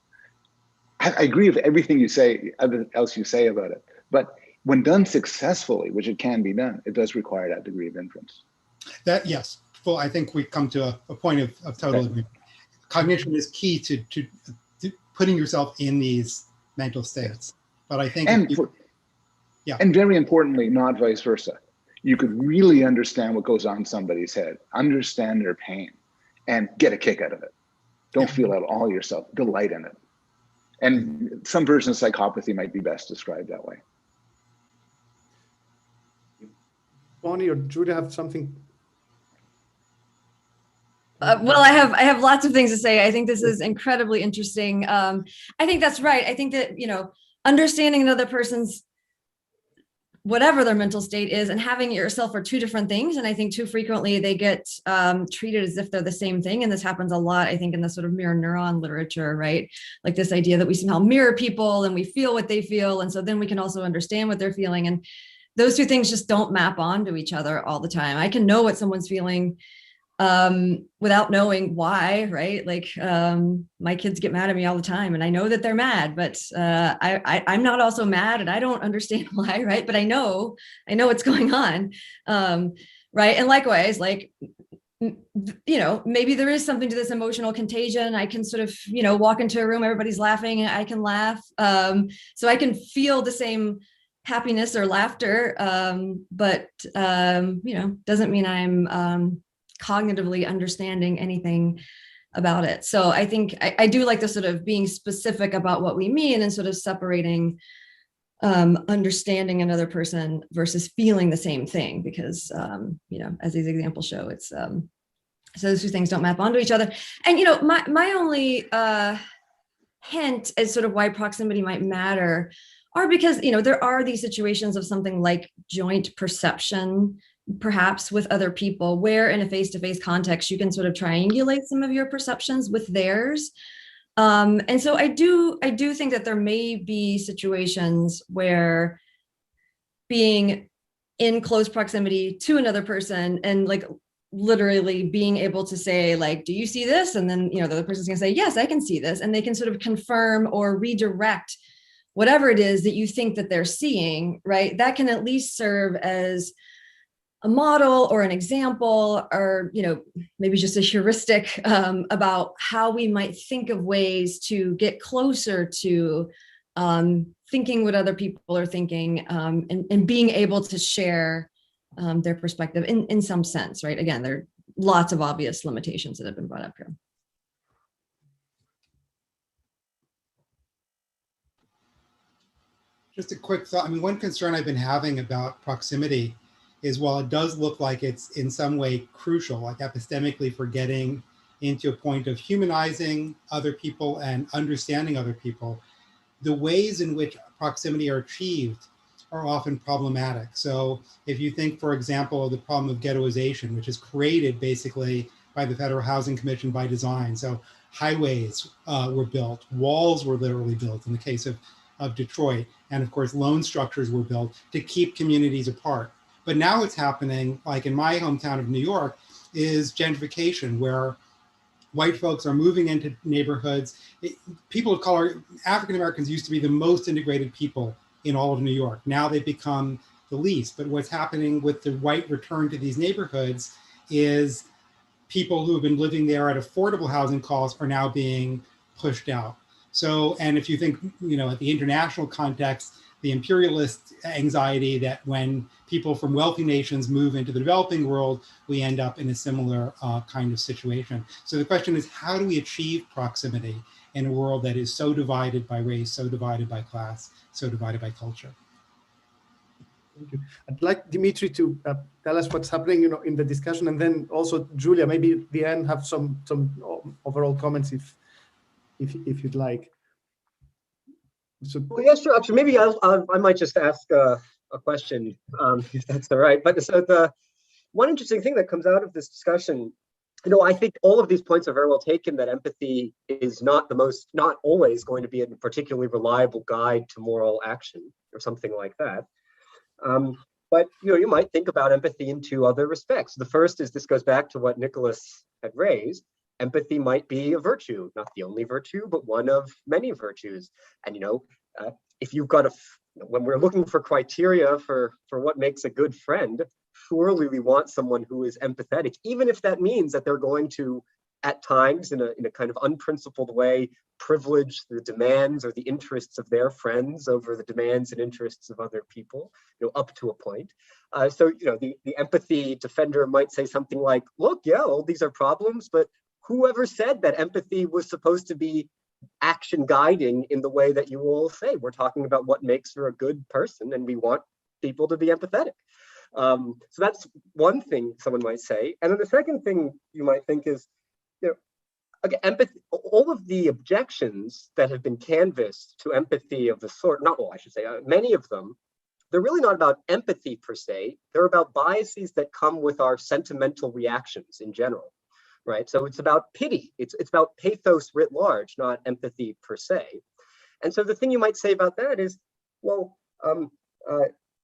I agree with everything else you say about it. But when done successfully, which it can be done, it does require that degree of inference. Yes. Well, I think we come to a point of total agreement. Cognition is key to putting yourself in these mental states. But I think, and very importantly, not vice versa. You could really understand what goes on in somebody's head, understand their pain, and get a kick out of it. Don't feel it all yourself, delight in it. And some versions of psychopathy might be best described that way. Bonnie or Julia have something? Well, I have lots of things to say. I think this is incredibly interesting. I think that's right. I think that, understanding another person's, whatever their mental state is, and having it yourself are two different things. And I think too frequently they get treated as if they're the same thing. And this happens a lot, I think, in the sort of mirror neuron literature, right? Like this idea that we somehow mirror people and we feel what they feel. And so then we can also understand what they're feeling. And those two things just don't map onto each other all the time. I can know what someone's feeling without knowing why, right? Like my kids get mad at me all the time and I know that they're mad, but I'm not also mad and I don't understand why, right? But I know what's going on, right? And likewise, like, maybe there is something to this emotional contagion. I can sort of, walk into a room, everybody's laughing and I can laugh. So I can feel the same happiness or laughter, but, doesn't mean I'm cognitively understanding anything about it. So I think I do like the sort of being specific about what we mean and sort of separating understanding another person versus feeling the same thing, because as these examples show, it's so those two things don't map onto each other. And my only hint as sort of why proximity might matter are because there are these situations of something like joint perception, perhaps with other people, where in a face-to-face context, you can sort of triangulate some of your perceptions with theirs. And so I do think that there may be situations where being in close proximity to another person and like literally being able to say, like, do you see this? And then, the other person's gonna say, yes, I can see this. And they can sort of confirm or redirect whatever it is that you think that they're seeing, right? That can at least serve as a model or an example, or maybe just a heuristic about how we might think of ways to get closer to thinking what other people are thinking, and being able to share their perspective in some sense, right? Again, there are lots of obvious limitations that have been brought up here. Just a quick thought. I mean, one concern I've been having about proximity is while it does look like it's in some way crucial, like epistemically for getting into a point of humanizing other people and understanding other people, the ways in which proximity are achieved are often problematic. So if you think, for example, of the problem of ghettoization, which is created basically by the Federal Housing Commission by design. So highways were built, walls were literally built in the case of Detroit, and of course loan structures were built to keep communities apart. But now what's happening, like in my hometown of New York, is gentrification, where white folks are moving into neighborhoods. People of color, African Americans used to be the most integrated people in all of New York. Now they've become the least. But what's happening with the white return to these neighborhoods is people who have been living there at affordable housing costs are now being pushed out. So, and if you think, you know, at the international context, the imperialist anxiety that when people from wealthy nations move into the developing world, we end up in a similar kind of situation. So the question is, how do we achieve proximity in a world that is so divided by race, so divided by class, so divided by culture? Thank you. I'd like Dimitri to tell us what's happening, you know, in the discussion, and then also Julia, maybe at the end have some overall comments if you'd like. So, well, yeah, sure. Actually, maybe I might just ask a question, if that's all right. But so the one interesting thing that comes out of this discussion, you know, I think all of these points are very well taken, that empathy is not always going to be a particularly reliable guide to moral action or something like that. But, you know, you might think about empathy in two other respects. The first is, this goes back to what Nicolas had raised. Empathy might be a virtue, not the only virtue, but one of many virtues. And, you know, if you've got when we're looking for criteria for what makes a good friend, surely we want someone who is empathetic, even if that means that they're going to, at times, in a kind of unprincipled way, privilege the demands or the interests of their friends over the demands and interests of other people, you know, up to a point. So, you know, the empathy defender might say something like, look, yeah, all these are problems, but whoever said that empathy was supposed to be action guiding in the way that you all say? We're talking about what makes for a good person, and we want people to be empathetic. So that's one thing someone might say. And then the second thing you might think is, you know, again, empathy, all of the objections that have been canvassed to empathy of the sort, not all, I should say, many of them, they're really not about empathy per se. They're about biases that come with our sentimental reactions in general. Right, so it's about pity. It's about pathos writ large, not empathy per se. And so the thing you might say about that is, well,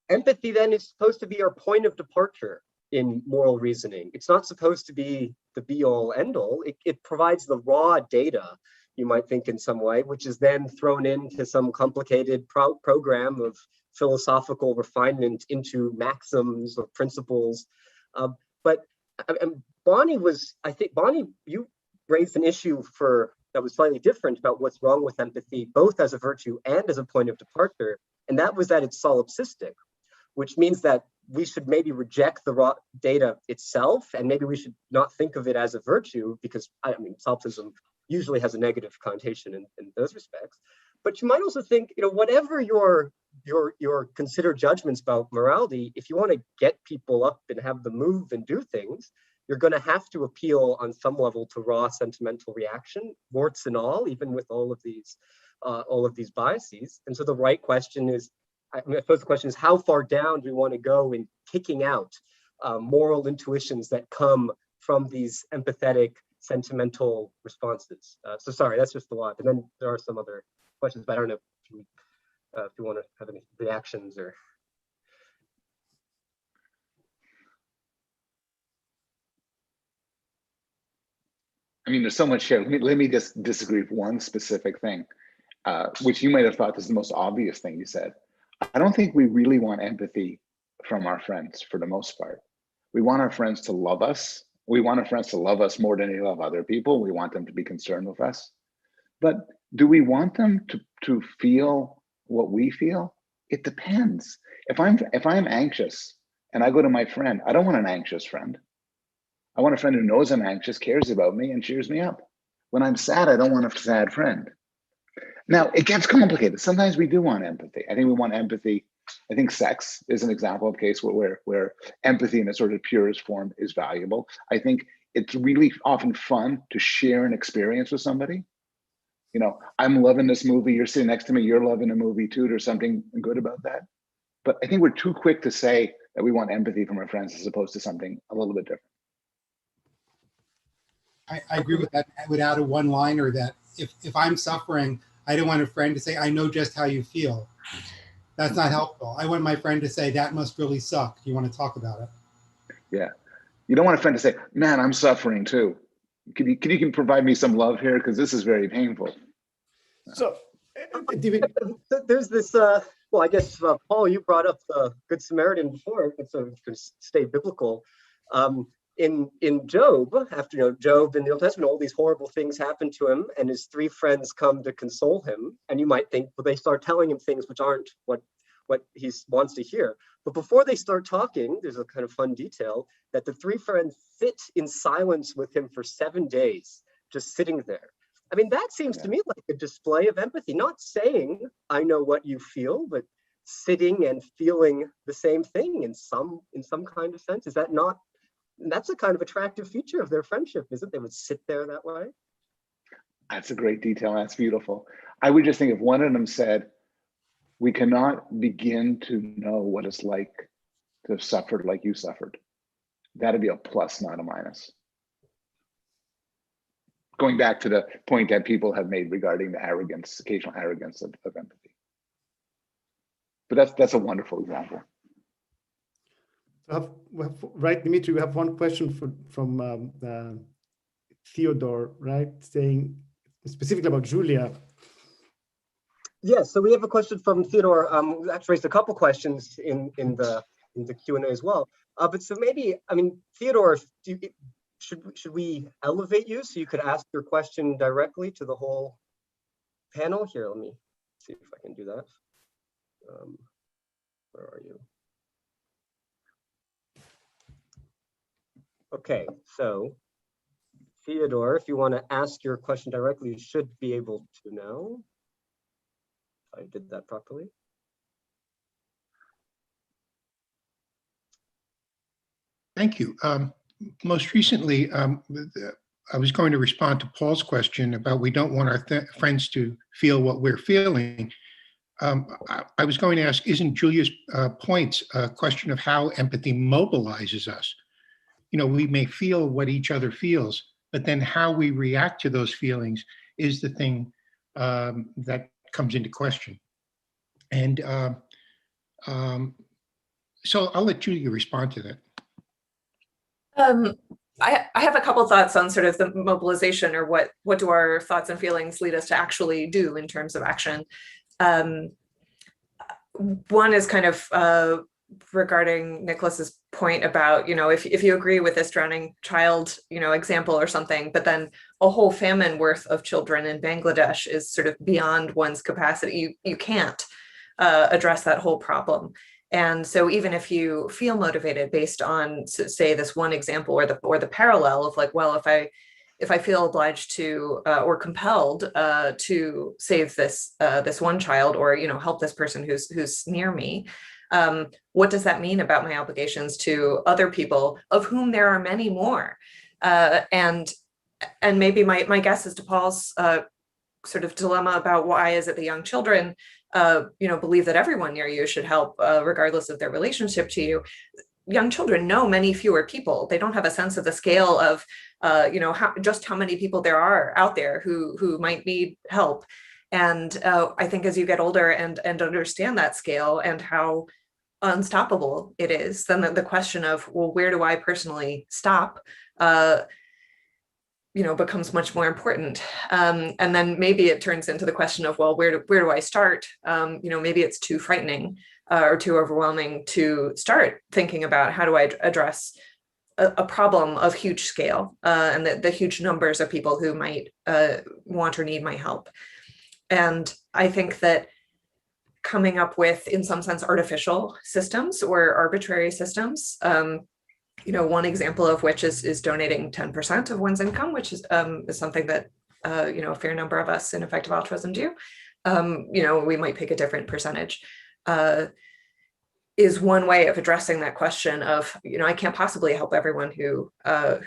empathy then is supposed to be our point of departure in moral reasoning. It's not supposed to be the be-all, end-all. It provides the raw data, you might think, in some way, which is then thrown into some complicated program of philosophical refinement into maxims or principles. But Bonnie you raised an issue that was slightly different about what's wrong with empathy, both as a virtue and as a point of departure. And that was that it's solipsistic, which means that we should maybe reject the raw data itself, and maybe we should not think of it as a virtue, because I mean, solipsism usually has a negative connotation in those respects. But you might also think, you know, whatever your considered judgments about morality, if you want to get people up and have them move and do things, you're going to have to appeal on some level to raw sentimental reaction, warts and all, even with all of these biases. And so the right question is, I suppose the question is, how far down do we want to go in kicking out moral intuitions that come from these empathetic, sentimental responses? So sorry, that's just a lot. And then there are some other questions, but I don't know if you want to have any reactions or. I mean, there's so much here. Let me just disagree with one specific thing, which you might have thought is the most obvious thing you said. I don't think we really want empathy from our friends for the most part. We want our friends to love us. We want our friends to love us more than they love other people. We want them to be concerned with us. But do we want them to feel what we feel? It depends. If I'm anxious and I go to my friend, I don't want an anxious friend. I want a friend who knows I'm anxious, cares about me, and cheers me up. When I'm sad, I don't want a sad friend. Now, it gets complicated. Sometimes we do want empathy. I think we want empathy. I think sex is an example of a case where empathy in its sort of purest form is valuable. I think it's really often fun to share an experience with somebody. You know, I'm loving this movie, you're sitting next to me, you're loving a movie too. There's something good about that. But I think we're too quick to say that we want empathy from our friends as opposed to something a little bit different. I agree with that. I would add a one-liner that if I'm suffering, I don't want a friend to say, I know just how you feel. That's not helpful. I want my friend to say, that must really suck. Do you want to talk about it? Yeah. You don't want a friend to say, man, I'm suffering too. Can you provide me some love here? Because this is very painful. So, there's this, well, I guess, Paul, you brought up the Good Samaritan before, so to stay biblical. In Job, after Job in the Old Testament, all these horrible things happen to him, and his three friends come to console him. And you might think, well, they start telling him things which aren't what he wants to hear. But before they start talking, there's a kind of fun detail that the three friends sit in silence with him for 7 days, just sitting there. I mean, that seems to me like a display of empathy, not saying, I know what you feel, but sitting and feeling the same thing in some kind of sense. Is that not? That's a kind of attractive feature of their friendship, isn't it? They would sit there that way. That's a great detail. That's beautiful. I would just think if one of them said, we cannot begin to know what it's like to have suffered like you suffered, that'd be a plus, not a minus. Going back to the point that people have made regarding the arrogance, occasional arrogance of empathy. But that's a wonderful example. Right, Dimitri, we have one question from Theodore, right? Saying specifically about Julia. Yes, so we have a question from Theodore. We actually raised a couple questions in the Q&A as well. But so maybe, I mean, Theodore, should we elevate you so you could ask your question directly to the whole panel? Here, let me see if I can do that. Where are you? Okay, so Theodore, if you want to ask your question directly, you should be able to now. If I did that properly. Thank you. Most recently, I was going to respond to Paul's question about we don't want our friends to feel what we're feeling. I was going to ask, isn't Julia's points a question of how empathy mobilizes us? You know, we may feel what each other feels, but then how we react to those feelings is the thing that comes into question. And so I'll let Julia respond to that. I have a couple thoughts on sort of the mobilization, or what do our thoughts and feelings lead us to actually do in terms of action. One is kind of regarding Nicolas's point about, if you agree with this drowning child, example or something, but then a whole famine worth of children in Bangladesh is sort of beyond one's capacity. You can't address that whole problem. And so even if you feel motivated based on, say, this one example or the parallel of like, well, if I feel obliged to or compelled to save this one child, or help this person who's near me, what does that mean about my obligations to other people, of whom there are many more? And maybe my guess is to Paul's sort of dilemma about why is it the young children believe that everyone near you should help, regardless of their relationship to you. Young children know many fewer people. They don't have a sense of the scale of, just how many people there are out there who might need help. And I think as you get older and understand that scale and how unstoppable it is, then the question of, well, where do I personally stop, becomes much more important. And then maybe it turns into the question of, well, where do I start? Maybe it's too frightening or too overwhelming to start thinking about how do I address a problem of huge scale and the huge numbers of people who might want or need my help. And I think that coming up with, in some sense, artificial systems or arbitrary systems, one example of which is donating 10% of one's income, which is something that a fair number of us in effective altruism do. we might pick a different percentage, is one way of addressing that question of, I can't possibly help everyone who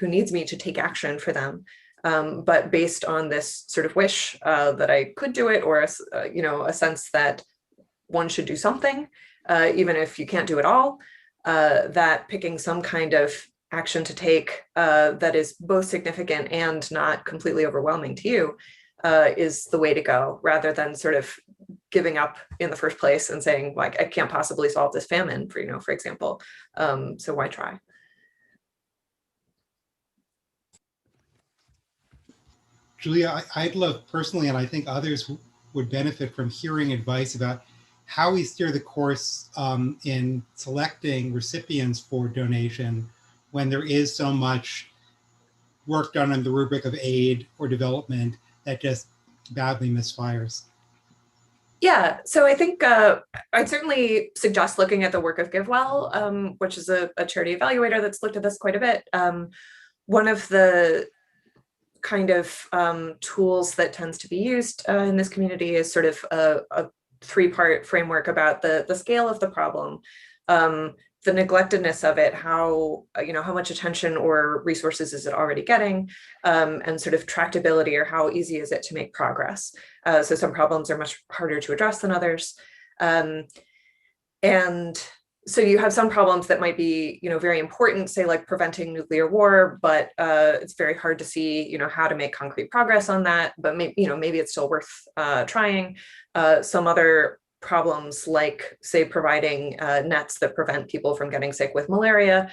needs me to take action for them. But based on this sort of wish that I could do it, or a sense that one should do something, even if you can't do it all, that picking some kind of action to take that is both significant and not completely overwhelming to you is the way to go, rather than sort of giving up in the first place and saying, like, I can't possibly solve this famine, for example. So why try? Julia, I'd love personally, and I think others would benefit from hearing advice about how we steer the course in selecting recipients for donation when there is so much work done on the rubric of aid or development that just badly misfires. Yeah, so I think I'd certainly suggest looking at the work of GiveWell, which is a charity evaluator that's looked at this quite a bit. One of the kind of tools that tends to be used in this community is sort of a three-part framework about the scale of the problem, the neglectedness of it, how much attention or resources is it already getting, and sort of tractability, or how easy is it to make progress. So some problems are much harder to address than others. And so you have some problems that might be, very important, say like preventing nuclear war, but it's very hard to see, how to make concrete progress on that. But maybe it's still worth trying. Some other problems, like say providing nets that prevent people from getting sick with malaria,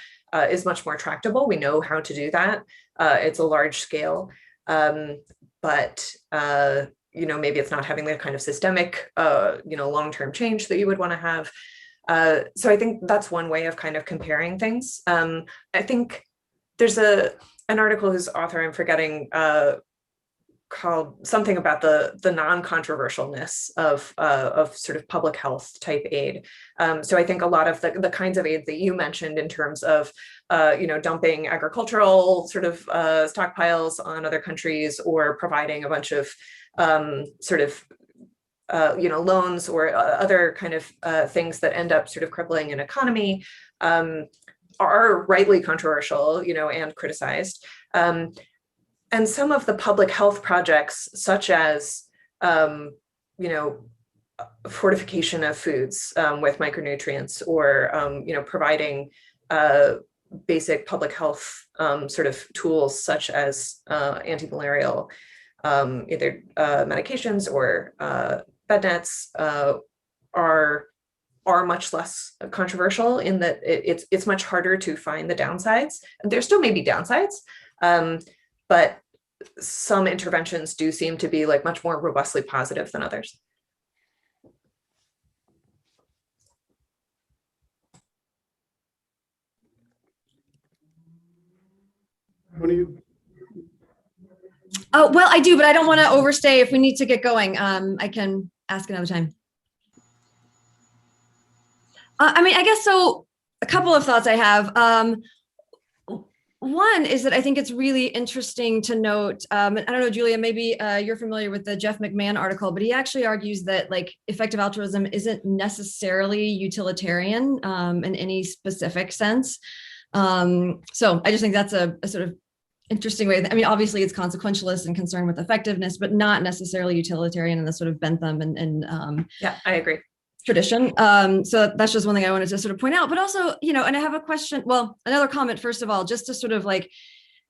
is much more tractable. We know how to do that. It's a large scale, but maybe it's not having the kind of systemic, long-term change that you would want to have. So I think that's one way of kind of comparing things. I think there's an article whose author I'm forgetting, called something about the non-controversialness of sort of public health type aid. So I think a lot of the kinds of aid that you mentioned in terms of dumping agricultural sort of stockpiles on other countries, or providing a bunch of loans or other kind of things that end up sort of crippling an economy, are rightly controversial, and criticized. And some of the public health projects, such as, fortification of foods with micronutrients, or, providing basic public health sort of tools, such as anti-malarial either medications or bed nets, are much less controversial, in that it's much harder to find the downsides. There still may be downsides, but some interventions do seem to be like much more robustly positive than others. What do you? Oh, well, I do, but I don't want to overstay. If we need to get going, I can ask another time. I guess so. A couple of thoughts I have. One is that I think it's really interesting to note, I don't know, Julia, maybe you're familiar with the Jeff McMahon article, but he actually argues that like effective altruism isn't necessarily utilitarian in any specific sense. So I just think that's a sort of interesting way. Obviously it's consequentialist and concerned with effectiveness, but not necessarily utilitarian in the sort of Bentham and yeah, I agree. Tradition. So that's just one thing I wanted to sort of point out, but also, and I have a question, well, another comment, first of all, just to sort of like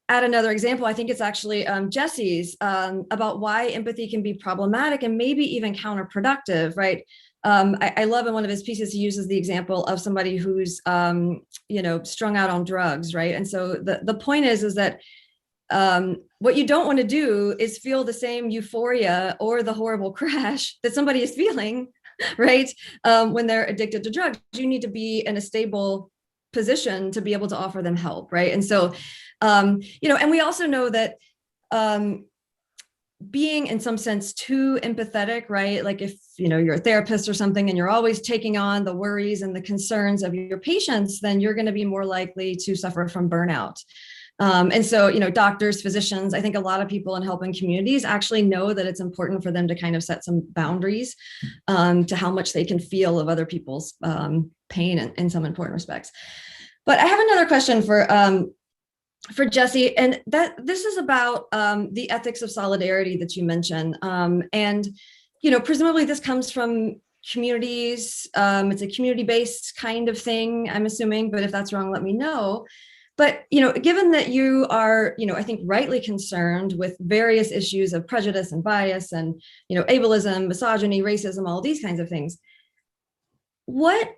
add another example. I think it's actually Jessie's about why empathy can be problematic and maybe even counterproductive, right? I love in one of his pieces, he uses the example of somebody who's, strung out on drugs, right? And so the point is that what you don't want to do is feel the same euphoria or the horrible crash that somebody is feeling, right? When they're addicted to drugs. You need to be in a stable position to be able to offer them help, right? And so, and we also know that being in some sense too empathetic, right? Like if, you're a therapist or something and you're always taking on the worries and the concerns of your patients, then you're going to be more likely to suffer from burnout. And so, doctors, physicians, I think a lot of people in helping communities actually know that it's important for them to kind of set some boundaries to how much they can feel of other people's pain in some important respects. But I have another question for Jessie, and this is about the ethics of solidarity that you mentioned. And, presumably this comes from communities. It's a community-based kind of thing, I'm assuming, but if that's wrong, let me know. But, given that you are, I think rightly concerned with various issues of prejudice and bias and, ableism, misogyny, racism, all these kinds of things, what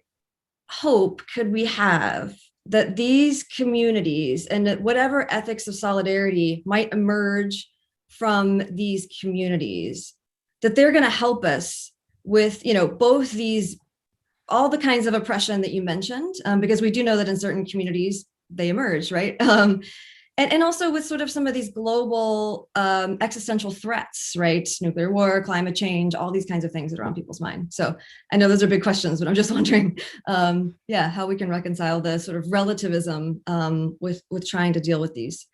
hope could we have that these communities and that whatever ethics of solidarity might emerge from these communities, that they're going to help us with, both these, all the kinds of oppression that you mentioned, because we do know that in certain communities, they emerge, right? And also with sort of some of these global existential threats, right? Nuclear war, climate change, all these kinds of things that are on people's mind. So I know those are big questions, but I'm just wondering, how we can reconcile the sort of relativism with trying to deal with these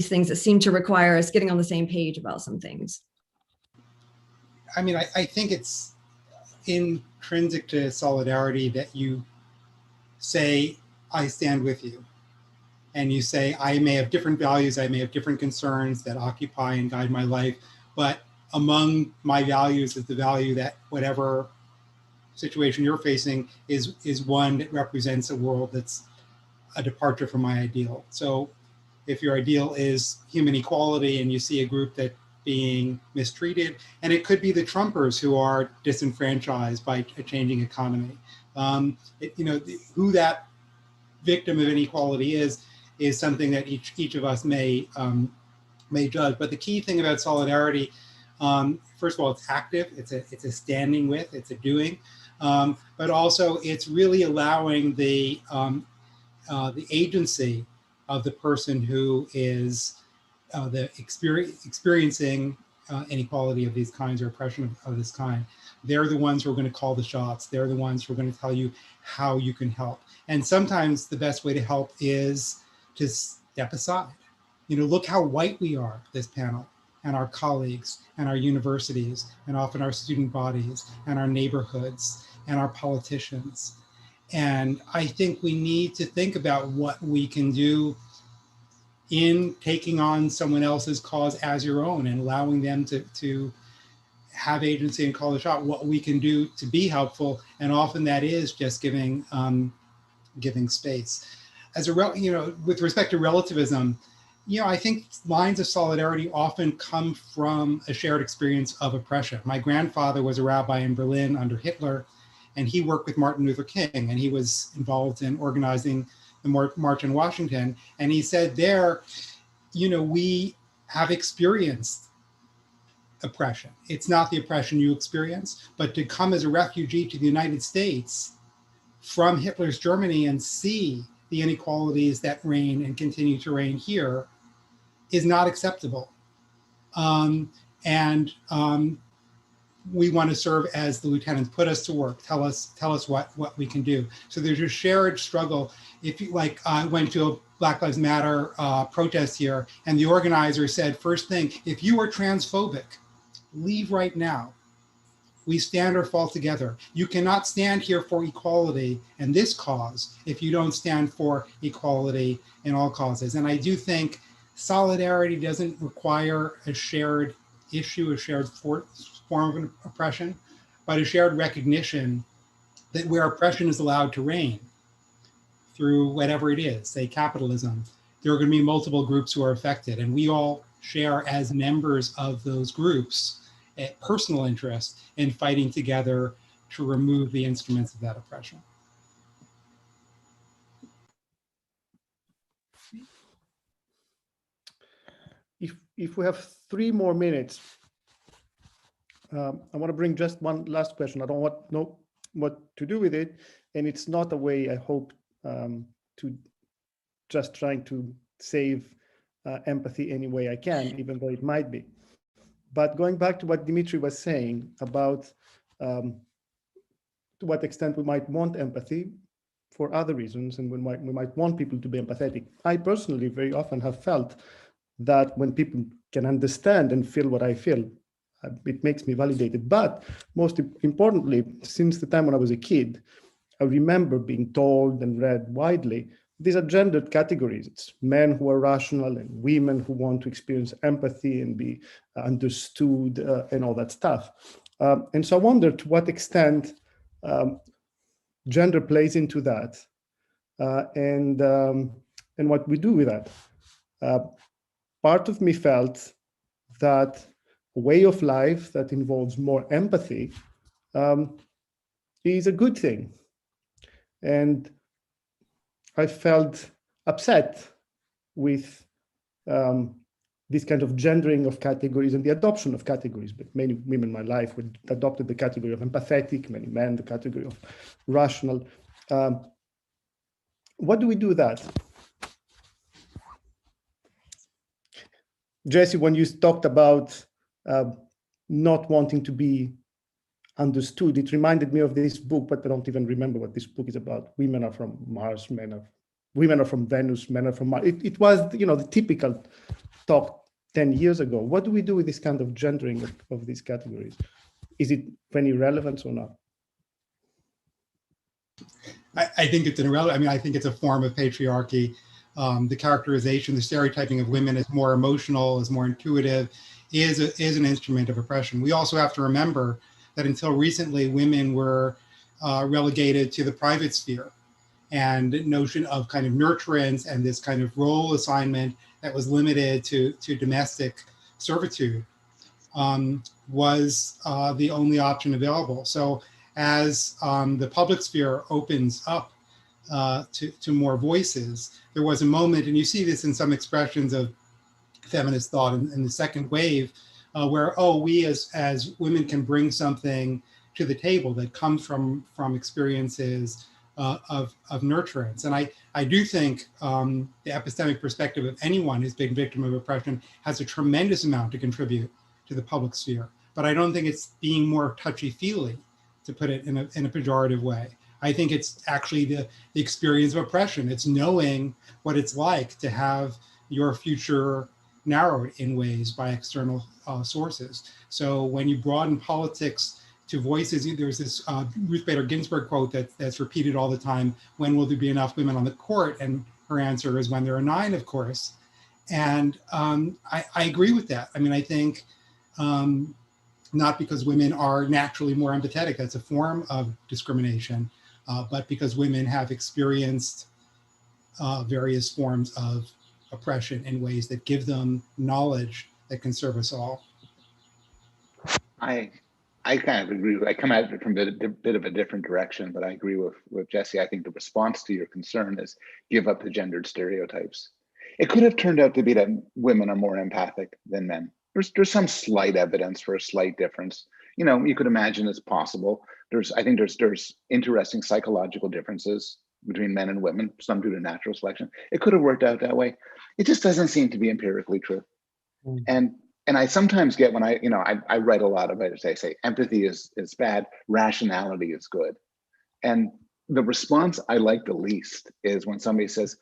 things that seem to require us getting on the same page about some things. I mean, I think it's intrinsic to solidarity that you say, I stand with you. And you say, I may have different values, I may have different concerns that occupy and guide my life, but among my values is the value that whatever situation you're facing is one that represents a world that's a departure from my ideal. So if your ideal is human equality and you see a group that being mistreated, and it could be the Trumpers who are disenfranchised by a changing economy. Who that victim of inequality is something that each of us may judge. But the key thing about solidarity, first of all, it's active. It's a standing with. It's a doing. But also, it's really allowing the agency of the person who is experiencing inequality of these kinds or oppression of this kind. They're the ones who are going to call the shots. They're the ones who are going to tell you how you can help. And sometimes the best way to help is to step aside. Look how white we are, this panel, and our colleagues, and our universities, and often our student bodies, and our neighborhoods, and our politicians. And I think we need to think about what we can do in taking on someone else's cause as your own and allowing them to have agency and call the shot, what we can do to be helpful. And often that is just giving space. With respect to relativism, I think lines of solidarity often come from a shared experience of oppression. My grandfather was a rabbi in Berlin under Hitler, and he worked with Martin Luther King, and he was involved in organizing the March in Washington. And he said there, we have experienced oppression. It's not the oppression you experience, but to come as a refugee to the United States from Hitler's Germany and see the inequalities that reign and continue to reign here is not acceptable. We want to serve as the lieutenants, put us to work, tell us what we can do. So there's a shared struggle. If you I went to a Black Lives Matter protest here, and the organizer said, first thing, if you are transphobic, leave right now. We stand or fall together. You cannot stand here for equality and this cause if you don't stand for equality in all causes. And I do think solidarity doesn't require a shared issue, a shared form of oppression, but a shared recognition that where oppression is allowed to reign through whatever it is, say capitalism, there are going to be multiple groups who are affected. And we all share as members of those groups a personal interest in fighting together to remove the instruments of that oppression. If we have 3 more minutes, I want to bring just one last question. I don't know what to do with it, and it's not a way, I hope, to just trying to save empathy any way I can, even though it might be. But going back to what Dimitri was saying about to what extent we might want empathy for other reasons, and we might want people to be empathetic. I personally very often have felt that when people can understand and feel what I feel, it makes me validated. But most importantly, since the time when I was a kid, I remember being told and read widely, these are gendered categories. It's men who are rational and women who want to experience empathy and be understood and all that stuff. And so I wonder to what extent gender plays into that and what we do with that. Part of me felt that a way of life that involves more empathy is a good thing. And I felt upset with this kind of gendering of categories and the adoption of categories. But many women in my life would adopted the category of empathetic, many men the category of rational. What do we do with that? Jessie, when you talked about not wanting to be understood, it reminded me of this book, but I don't even remember what this book is about. Women are from Mars, women are from Venus, men are from Mars. It was, the typical talk 10 years ago. What do we do with this kind of gendering of these categories? Is it of any relevance or not? I think it's irrelevant. I mean, I think it's a form of patriarchy. The characterization, the stereotyping of women as more emotional, as more intuitive, is an instrument of oppression. We also have to remember that until recently, women were relegated to the private sphere, and the notion of kind of nurturance and this kind of role assignment that was limited to domestic servitude was the only option available. So as the public sphere opens up to more voices, there was a moment, and you see this in some expressions of feminist thought in the second wave, where, we as women can bring something to the table that comes from experiences of nurturance. And I do think the epistemic perspective of anyone who's been victim of oppression has a tremendous amount to contribute to the public sphere. But I don't think it's being more touchy-feely, to put it in a pejorative way. I think it's actually the experience of oppression. It's knowing what it's like to have your future narrowed in ways by external sources. So when you broaden politics to voices, there's this Ruth Bader Ginsburg quote that's repeated all the time: when will there be enough women on the court? And her answer is when there are 9, of course. And I agree with that. I mean, I think not because women are naturally more empathetic, that's a form of discrimination, but because women have experienced various forms of oppression in ways that give them knowledge that can serve us all. I kind of agree. I come at it from a bit of a different direction, but I agree with Jessie. I think the response to your concern is give up the gendered stereotypes. It could have turned out to be that women are more empathic than men. There's some slight evidence for a slight difference. You could imagine it's possible. I think there's interesting psychological differences between men and women, some due to natural selection. It could have worked out that way. It just doesn't seem to be empirically true. And I sometimes get when I write a lot about it, I say empathy is bad, rationality is good. And the response I like the least is when somebody says,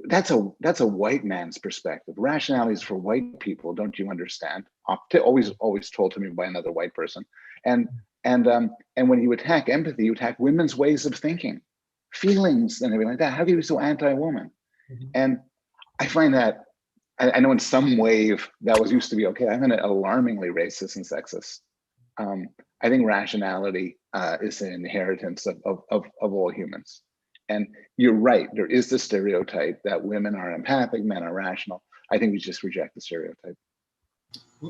that's a white man's perspective. Rationality is for white people, don't you understand? Always told to me by another white person. And when you attack empathy, you attack women's ways of thinking, feelings, and everything like that. How can you be so anti-woman? And I find that, I know in some wave that was used to be okay. I'm an alarmingly racist and sexist. I think rationality is an inheritance of all humans. And you're right, there is the stereotype that women are empathic, men are rational. I think we just reject the stereotype.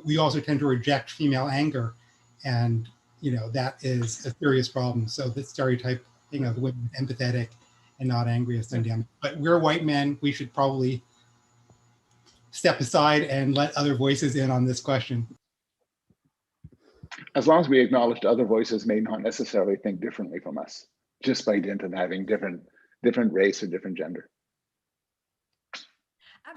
We also tend to reject female anger, and that is a serious problem. So the stereotype of women empathetic and not angry is done. But we're white men, we should probably step aside and let other voices in on this question. As long as we acknowledge other voices may not necessarily think differently from us, just by dint of having different race or different gender.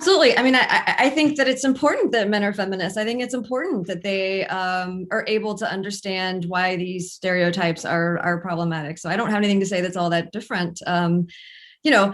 Absolutely. I mean, I think that it's important that men are feminists. I think it's important that they are able to understand why these stereotypes are problematic. So I don't have anything to say that's all that different. You know,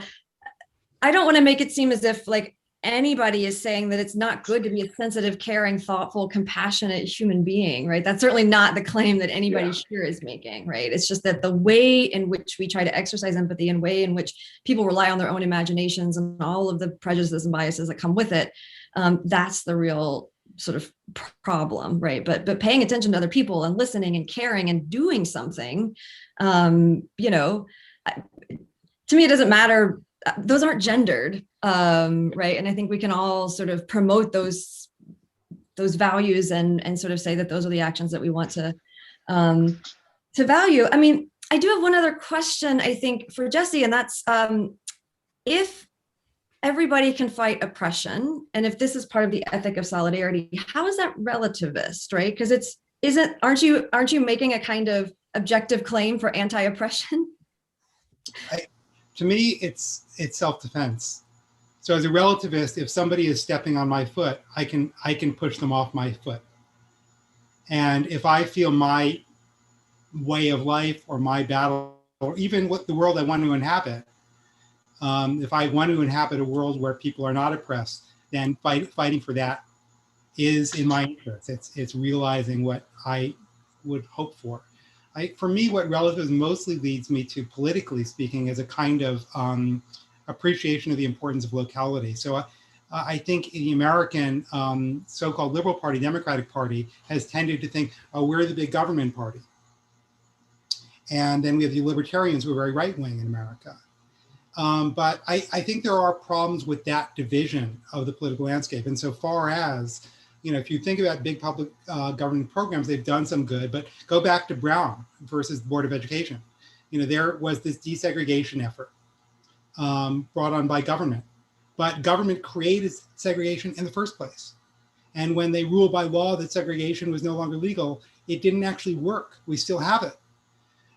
I don't want to make it seem as if like anybody is saying that it's not good to be a sensitive, caring, thoughtful, compassionate human being, right? That's certainly not the claim that anybody here is making, right? It's just that the way in which we try to exercise empathy and way in which people rely on their own imaginations and all of the prejudices and biases that come with it, that's the real sort of problem, right? But paying attention to other people and listening and caring and doing something, you know, to me, it doesn't matter. Those aren't gendered, right? And I think we can all sort of promote those values and sort of say that those are the actions that we want to value. I mean, I do have one other question, I think, for Jessie, and that's if everybody can fight oppression, and if this is part of the ethic of solidarity, how is that relativist, right? Because aren't you making a kind of objective claim for anti-oppression? To me, it's self-defense. So as a relativist, if somebody is stepping on my foot, I can push them off my foot. And if I feel my way of life or my battle, or even what the world I want to inhabit, if I want to inhabit a world where people are not oppressed, then fighting for that is in my interest. It's realizing what I would hope for. For me, what relativism mostly leads me to, politically speaking, is a kind of appreciation of the importance of locality. So I think the American so-called Liberal Party, Democratic Party, has tended to think, oh, we're the big government party. And then we have the libertarians who are very right-wing in America. But I think there are problems with that division of the political landscape. And so far as, you know, if you think about big public government programs, they've done some good, but go back to Brown versus the Board of Education. You know, there was this desegregation effort brought on by government, but government created segregation in the first place. And when they ruled by law that segregation was no longer legal, it didn't actually work. We still have it.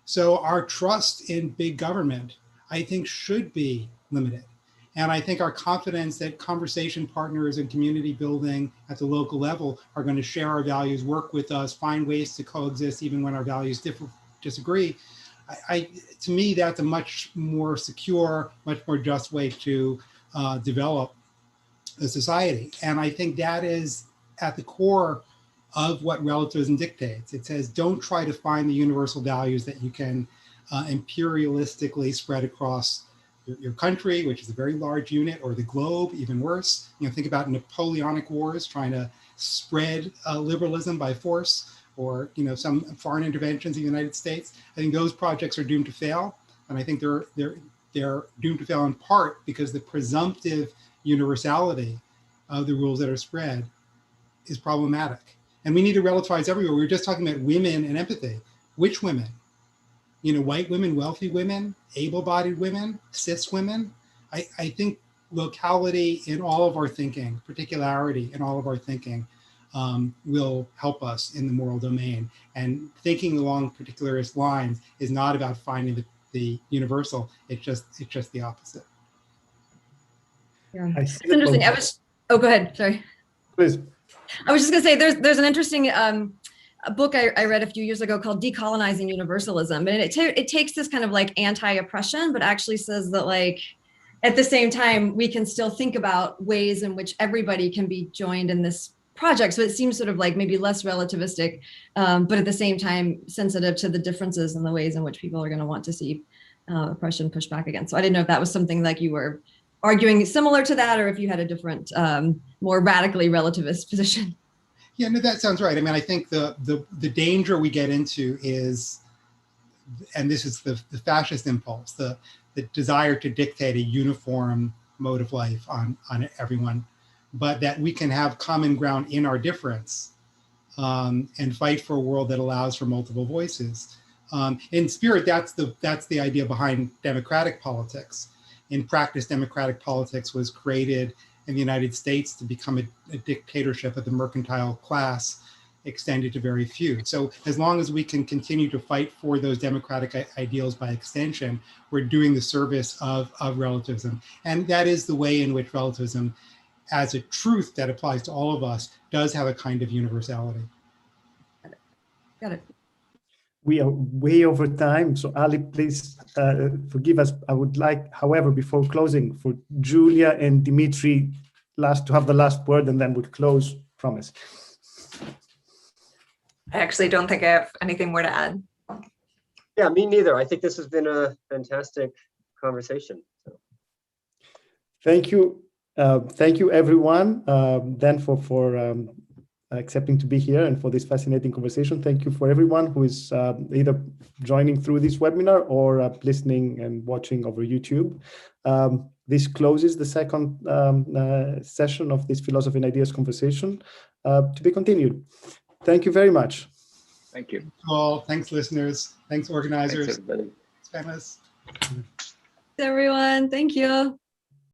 So our trust in big government, I think, should be limited. And I think our confidence that conversation partners and community building at the local level are going to share our values, work with us, find ways to coexist even when our values disagree. To me, that's a much more secure, much more just way to develop a society. And I think that is at the core of what relativism dictates. It says, don't try to find the universal values that you can imperialistically spread across your country, which is a very large unit, or the globe, even worse. You know, think about Napoleonic Wars, trying to spread liberalism by force, or, you know, some foreign interventions in the United States. I think those projects are doomed to fail, and I think they're doomed to fail in part because the presumptive universality of the rules that are spread is problematic. And we need to relativize everywhere. We were just talking about women and empathy. Which women? You know, white women, wealthy women, able-bodied women, cis women. I think locality in all of our thinking, particularity in all of our thinking, will help us in the moral domain. And thinking along particularist lines is not about finding the universal. It's just the opposite. Yeah, it's interesting. Oh, go ahead. Sorry. Please. I was just gonna say there's an interesting a book I read a few years ago called Decolonizing Universalism. And it takes this kind of like anti-oppression, but actually says that, like, at the same time, we can still think about ways in which everybody can be joined in this project. So it seems sort of like maybe less relativistic, but at the same time, sensitive to the differences in the ways in which people are going to want to see oppression pushed back against. So I didn't know if that was something like you were arguing similar to that, or if you had a different, more radically relativist position. Yeah, no, that sounds right. I mean, I think the danger we get into is, and this is the fascist impulse, the desire to dictate a uniform mode of life on everyone, but that we can have common ground in our difference and fight for a world that allows for multiple voices. In spirit, that's the idea behind democratic politics. In practice, democratic politics was created in the United States to become a dictatorship of the mercantile class, extended to very few. So as long as we can continue to fight for those democratic ideals by extension, we're doing the service of relativism. And that is the way in which relativism as a truth that applies to all of us does have a kind of universality. Got it. We are way over time, so Ali, please forgive us. I would like, however, before closing, for Julia and Dimitri to have the last word, and then we'll close, promise. I actually don't think I have anything more to add. Yeah, me neither. I think this has been a fantastic conversation. Thank you. Thank you, everyone, then for accepting to be here and for this fascinating conversation. Thank you for everyone who is either joining through this webinar or listening and watching over YouTube. This closes the second session of this Philosophy and Ideas conversation, to be continued. Thank you very much. Thank you. All, thanks, listeners. Thanks, organizers. Thanks, everybody. Thanks, panelists. Everyone, thank you.